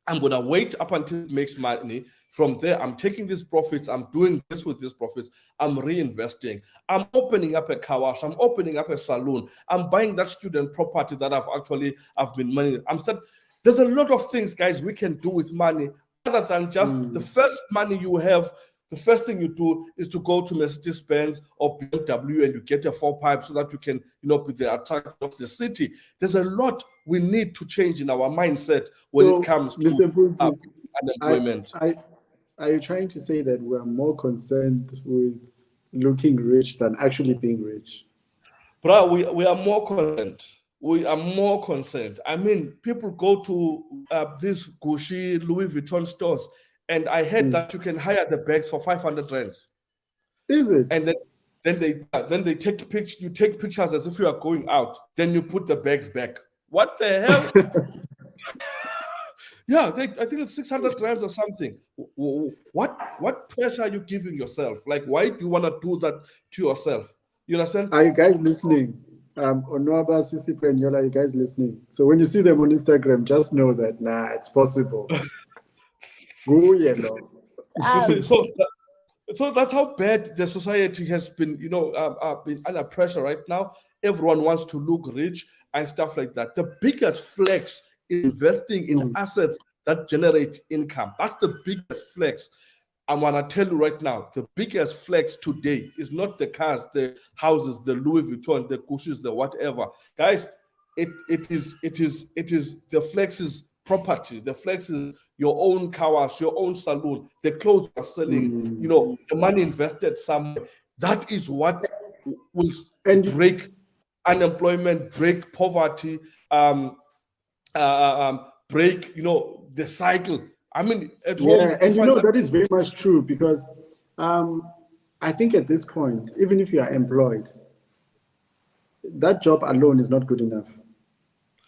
I'm gonna wait up until it makes money. From there, I'm taking these profits, I'm doing this with these profits, I'm reinvesting. I'm opening up a car wash, I'm opening up a salon, I'm buying that student property that I've been money. There's a lot of things, guys, we can do with money other than just the first money you have. The first thing you do is to go to Mercedes-Benz or BMW and you get a 4-pipe so that you can, be the attraction of the city. There's a lot we need to change in our mindset when it comes to Mr. Mpunzi, unemployment. Are you trying to say that we're more concerned with looking rich than actually being rich? Bro, we are more concerned. We are more concerned. I mean, people go to these Gucci, Louis Vuitton stores, and I heard that you can hire the bags for 500 rands. Is it? And then they take pictures. You take pictures as if you are going out. Then you put the bags back. What the hell? Yeah, I think it's 600 grams or something. What pressure are you giving yourself? Like, why do you want to do that to yourself? You understand? Are you guys listening? Onoaba, Sisipe, and Yola, are you guys listening? So when you see them on Instagram, just know that, it's possible. Go yellow. You see, so that's how bad the society has been, been under pressure right now. Everyone wants to look rich and stuff like that. The biggest flex is investing in assets that generate income. That's the biggest flex. I'm gonna tell you right now, the biggest flex today is not the cars, the houses, the Louis Vuitton, the Gucci's, the whatever. Guys, it is the flex is property. The flex is your own car wash, your own saloon, the clothes you're selling, the money invested somewhere. That is what will break unemployment, break poverty, break, the cycle. I mean, at home. Yeah, and that is very much true because I think at this point, even if you are employed, that job alone is not good enough.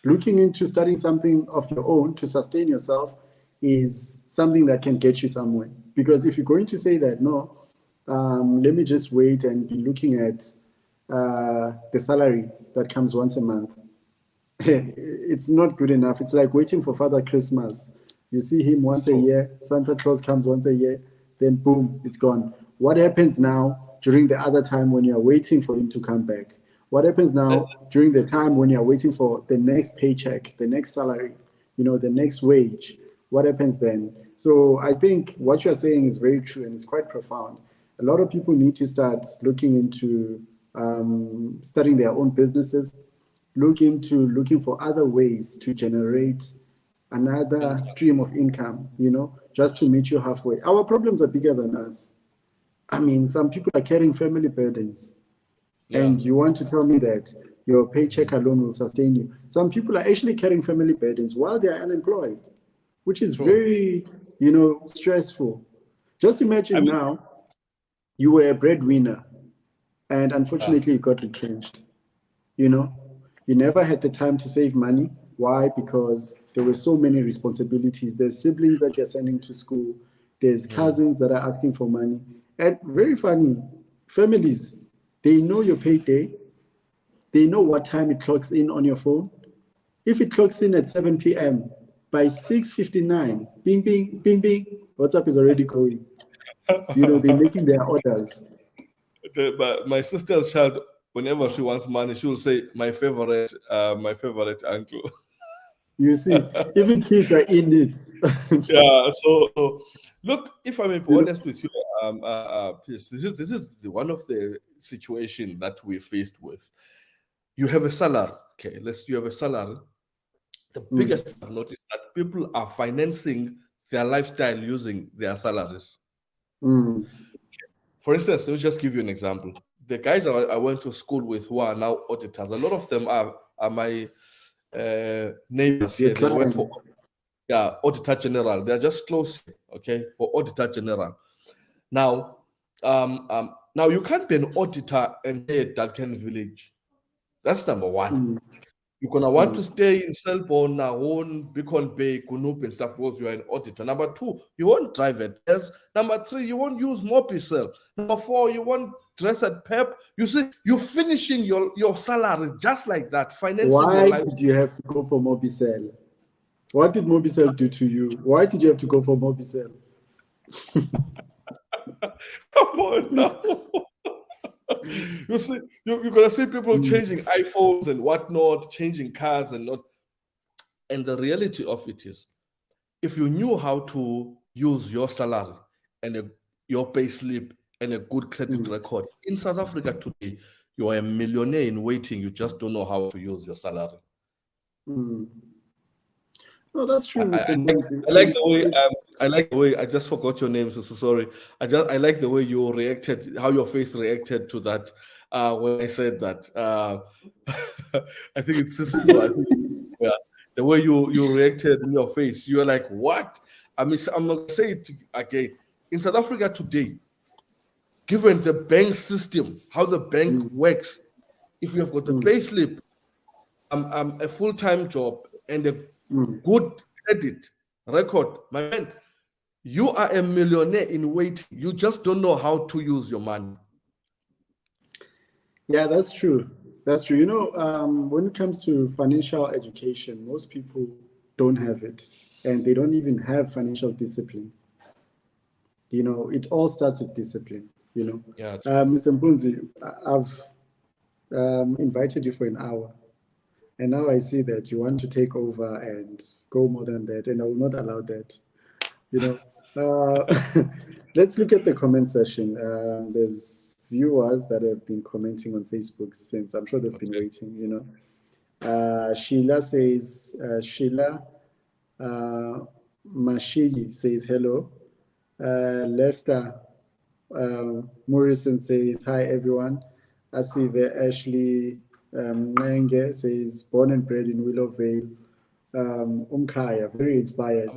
Looking into starting something of your own to sustain yourself is something that can get you somewhere. Because if you're going to say that, no, let me just wait and be looking at the salary that comes once a month, it's not good enough. It's like waiting for Father Christmas. You see him once a year, Santa Claus comes once a year, then boom, it's gone. What happens now during the other time when you're waiting for him to come back? What happens now during the time when you're waiting for the next paycheck, the next salary, the next wage? What happens then? So I think what you're saying is very true and it's quite profound. A lot of people need to start looking into starting their own businesses, looking for other ways to generate another stream of income, just to meet you halfway. Our problems are bigger than us. I mean, some people are carrying family burdens. Yeah. And you want to tell me that your paycheck alone will sustain you. Some people are actually carrying family burdens while they are unemployed, which is very, stressful. Just imagine now, you were a breadwinner and unfortunately you got retrenched. You never had the time to save money. Why? Because there were so many responsibilities. There's siblings that you're sending to school. There's cousins that are asking for money. And very funny, families, they know your payday. They know what time it clocks in on your phone. If it clocks in at 7 p.m., by 6:59, bing, bing, bing, bing, WhatsApp is already going. They're making their orders. My sister's child, whenever she wants money, she will say, my favorite uncle. You see, even kids are in it. Yeah. So look, if I may be honest with you, this is one of the situation that we're faced with. You have a salary. Okay, you have a salary. The biggest thing I've noticed that people are financing their lifestyle using their salaries. For instance, let me just give you an example. The guys I went to school with who are now auditors, a lot of them are my neighbors here. They work for Auditor General. They're just close, okay, for Auditor General. Now, now you can't be an auditor and stay at Dalken Village. That's number one. You're gonna want to stay in Selborne, Nahon, Beacon Bay, Kunup and stuff because you're an auditor. Number two, you won't drive at test. Number three, you won't use Mobicel. Number four, you won't dress at PEP. You see, you're finishing your salary just like that, financing your life. Why did you have to go for Mobicel? What did Mobicel do to you? Why did you have to go for Mobicel? Come on now. You see, you're gonna see people changing iPhones and whatnot, changing cars and not. And the reality of it is, if you knew how to use your salary and your pay slip and a good credit record in South Africa today, you are a millionaire in waiting. You just don't know how to use your salary. No, that's true, Mr. I like the way. I like the way. I just forgot your name, so sorry. I like the way you reacted, how your face reacted to that when I said that. I think it's Cisco. I think, the way you reacted in your face, you were like, "What?" I'm gonna say it again. In South Africa today, given the bank system, how the bank works, if you have got a pay slip, a full-time job and a good credit, record. My man, you are a millionaire in waiting. You just don't know how to use your money. Yeah, that's true. That's true. When it comes to financial education, most people don't have it, and they don't even have financial discipline. It all starts with discipline. Yeah. Mr. Mbunzi, I've invited you for an hour, and now I see that you want to take over and go more than that, and I will not allow that. Let's look at the comment section. There's viewers that have been commenting on Facebook since. I'm sure they've been waiting. Sheila says, Sheila Mashiyi says hello. Lester Morrison says hi everyone. I see there Ashley Nenge says born and bred in Willow Vale. Umkaya, very inspired.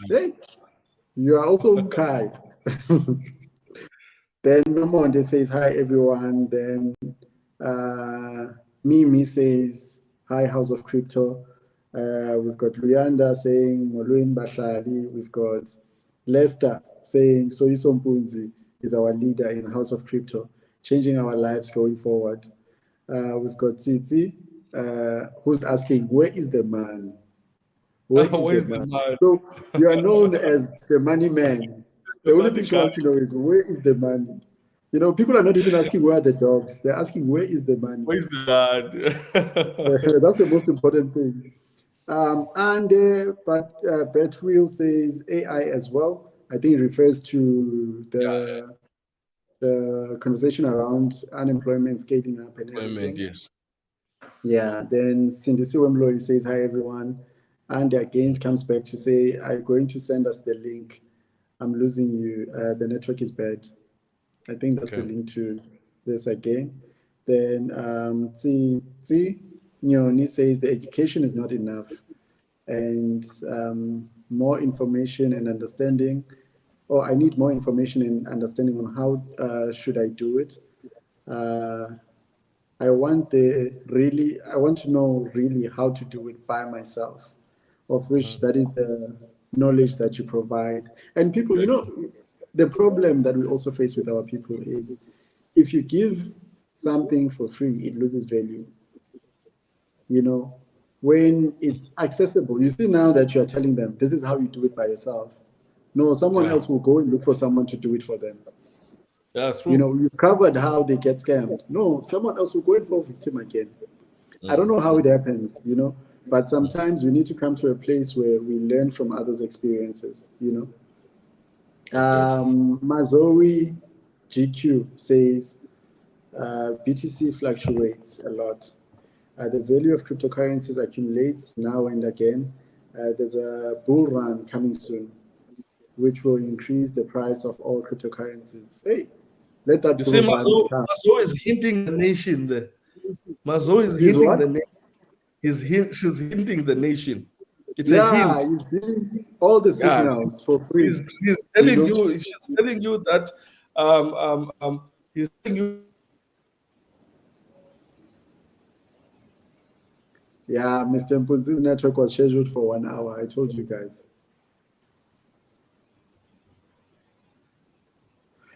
Hey, you are also Umkai. Then Nomonde says hi everyone. Then Mimi says hi House of Crypto. We've got Luyanda saying Moluin Bashali. We've got Lester saying Soyiso Mpunzi is our leader in House of Crypto, changing our lives going forward. We've got Titi who's asking, where is the man? Where is the man? So you are known as the money man. The only thing she wants to know is, where is the money? People are not even asking where are the dogs. They're asking, where is the money? Where is the man? That's the most important thing. But Betwheel says AI as well. I think it refers to the conversation around unemployment scaling up and everything. Yes. Yeah, then Cindy Siwemloy says, hi everyone. And again comes back to say, are you going to send us the link? I'm losing you. The network is bad. I think that's the link to this again. Then Nyoni says the education is not enough, and more information and understanding, or I need more information and understanding on how should I do it. I want to know really how to do it by myself, of which that is the knowledge that you provide. And people, the problem that we also face with our people is, if you give something for free, it loses value. When it's accessible, you see now that you're telling them, this is how you do it by yourself. No, someone else will go and look for someone to do it for them. Yeah, true. You've covered how they get scammed. No, someone else will go and fall victim again. I don't know how it happens, but sometimes we need to come to a place where we learn from others' experiences, Mazoe GQ says, BTC fluctuates a lot. The value of cryptocurrencies accumulates now and again. There's a bull run coming soon, which will increase the price of all cryptocurrencies. Hey, let that bull run come. Mazo is hinting the nation there. Mazo is hinting the nation. She's hinting the nation. It's a hint. He's giving all the signals for free. He's telling you. She's telling you that. He's telling you. Yeah, Mr. Mpunzi's network was scheduled for 1 hour. I told you guys.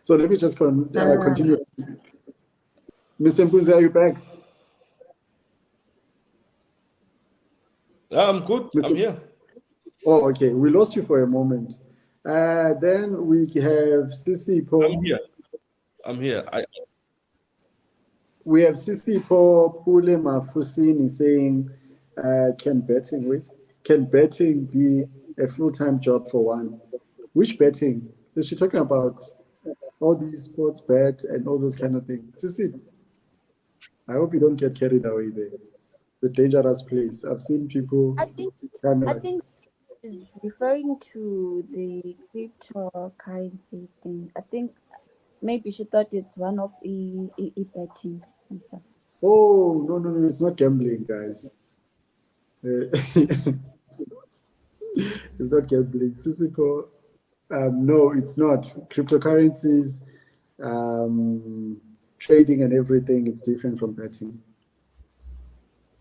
So let me just continue. Mr. Mpunzi, are you back? I'm good. I'm here. Oh, okay. We lost you for a moment. Then we have Sisi Po. I'm here. We have Sisi Po Pule Mafusini saying, can betting be a full-time job for one? Which betting? Is she talking about all these sports bet and all those kind of things? Sisi, I hope you don't get carried away there. The dangerous place. I've seen people. I think is referring to the cryptocurrency thing. I think maybe she thought it's one of betting and stuff. Oh, no, it's not gambling, guys. It's not gambling. Sisipo, no, it's not. Cryptocurrencies, trading and everything, it's different from betting.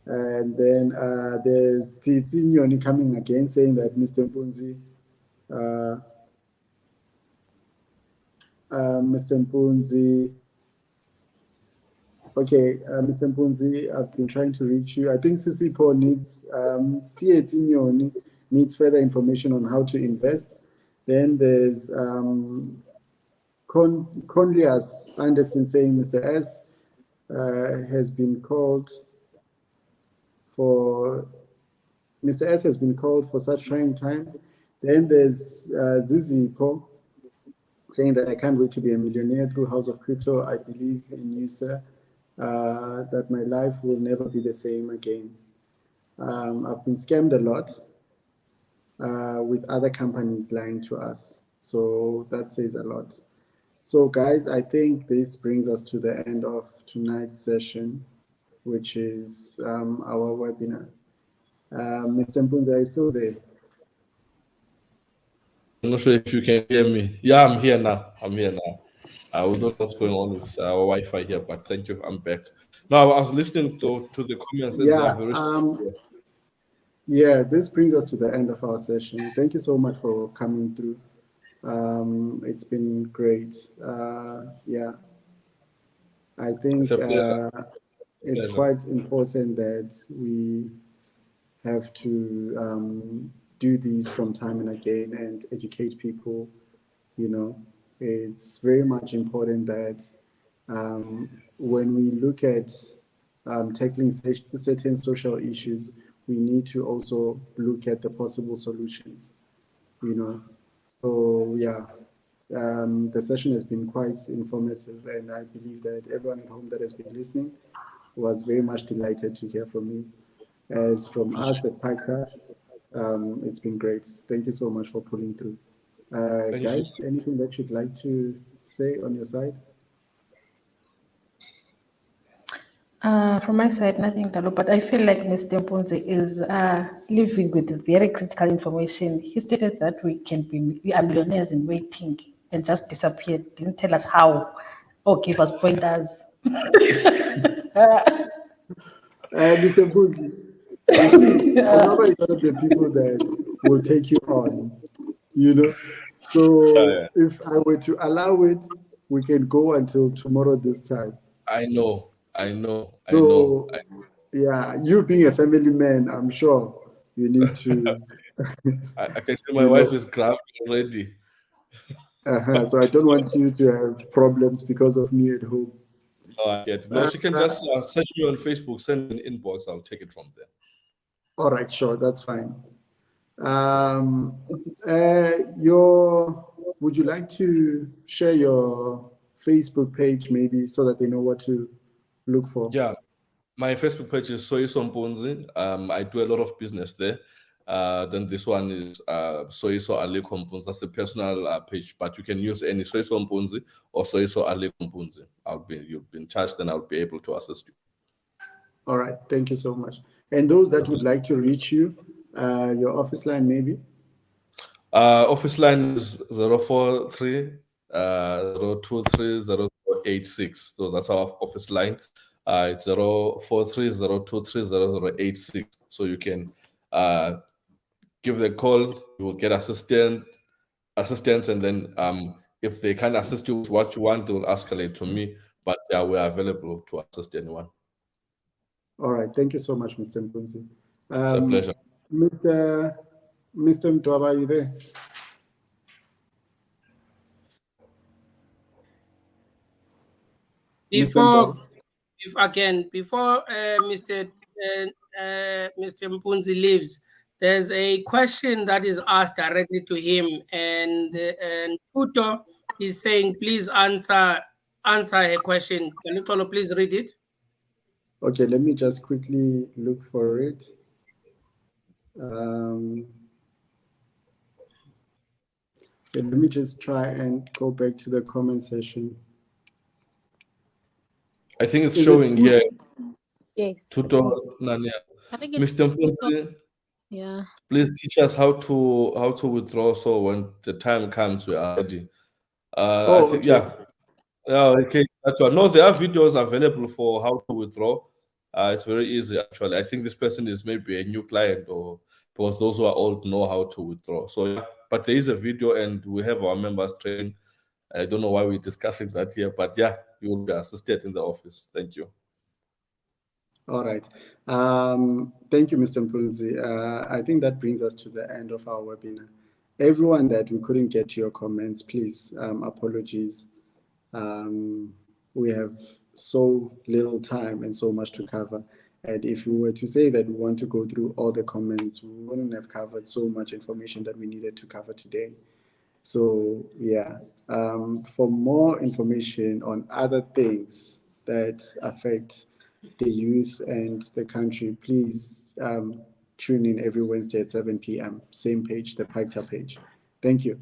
And then there's Titi Nyoni coming again saying that Mr. Mpunzi, Mr. Mpunzi. Okay, Mr. Mpunzi, I've been trying to reach you. I think Sisipo needs further information on how to invest. Then there's Conlias Anderson saying Mr. S has been called for such trying times. Then there's Zizi Po saying that I can't wait to be a millionaire through House of Crypto. I believe in you, sir. That my life will never be the same again. I've been scammed a lot with other companies lying to us. So that says a lot. So guys, I think this brings us to the end of tonight's session, which is our webinar. Mr. Mpunzi, are you still there? I'm not sure if you can hear me. Yeah, I'm here now. We don't know what's going on with our Wi-Fi here, but thank you. I'm back. Now, I was listening to the comments. Yeah, this brings us to the end of our session. Thank you so much for coming through. It's been great. Yeah, I think it's quite important that we have to do these from time and again and educate people. You know, it's very much important that when we look at tackling certain social issues, we need to also look at the possible solutions, you know. So yeah, the session has been quite informative, and I believe that everyone at home that has been listening was very much delighted to hear from you. As from us at PACTA, it's been great. Thank you so much for pulling through. Guys, anything that you'd like to say on your side? From my side, nothing, Talo, but I feel like Mr. Mpunzi is living with very critical information. He stated that we are millionaires in waiting and just disappeared. Didn't tell us how or give us pointers. Mr. Mpunzi, you see, Obama is one of the people that will take you on, you know. So if I were to allow it, we can go until tomorrow this time. I know. Yeah, you being a family man, I'm sure you need to. I can see my wife is grabbed already. So I don't want you to have problems because of me at home. Oh, I get it. No, she can just search me on Facebook, send me an inbox, I'll take it from there. All right, sure, that's fine. Would you like to share your Facebook page maybe so that they know what to look for? Yeah, my Facebook page is Soyiso Mpunzi. I do a lot of business there. Then this one is Soyiso Aliko Mpunzi. That's the personal page, but you can use any Soyiso Mpunzi or Soyiso Aliko Mpunzi. You've been charged, and I'll be able to assist you. All right, thank you so much. And those that would like to reach you, your office line maybe? Office line is 043 023 0086. So that's our office line. It's 043 023 0086. So you can give the call, you will get assistance, and then if they can't assist you with what you want, they will escalate to me. But yeah, we are available to assist anyone. All right, thank you so much, Mr. Mpunzi. It's a pleasure. Mr. Mtwaba, are you there? Before Mr. Mpunzi leaves, there's a question that is asked directly to him, and Tuto is saying, please answer her question. Can you please read it? Okay, let me just quickly look for it. Okay, let me just try and go back to the comment section. I think it's showing here. Yes. Tuto Nanya. I think it's Mr. Mpunzi, yeah. please teach us how to withdraw, so when the time comes, we are ready. I think, okay. Yeah, okay. That's right. No, there are videos available for how to withdraw. It's very easy, actually. I think this person is maybe a new client, or because those who are old know how to withdraw. So, yeah, but there is a video and we have our members training. I don't know why we're discussing that here, but yeah, you will be assisted in the office. Thank you. All right. Thank you, Mr. Mpunzi. I think that brings us to the end of our webinar. Everyone that we couldn't get to your comments, please, apologies. We have so little time and so much to cover. And if we were to say that we want to go through all the comments, we wouldn't have covered so much information that we needed to cover today. So yeah, for more information on other things that affect the youth and the country, please tune in every Wednesday at 7 p.m. Same page, the Picta page. Thank you.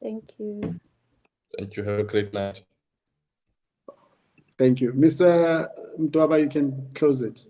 Thank you. Thank you. Have a great night. Thank you. Mr. Mdwaba, you can close it.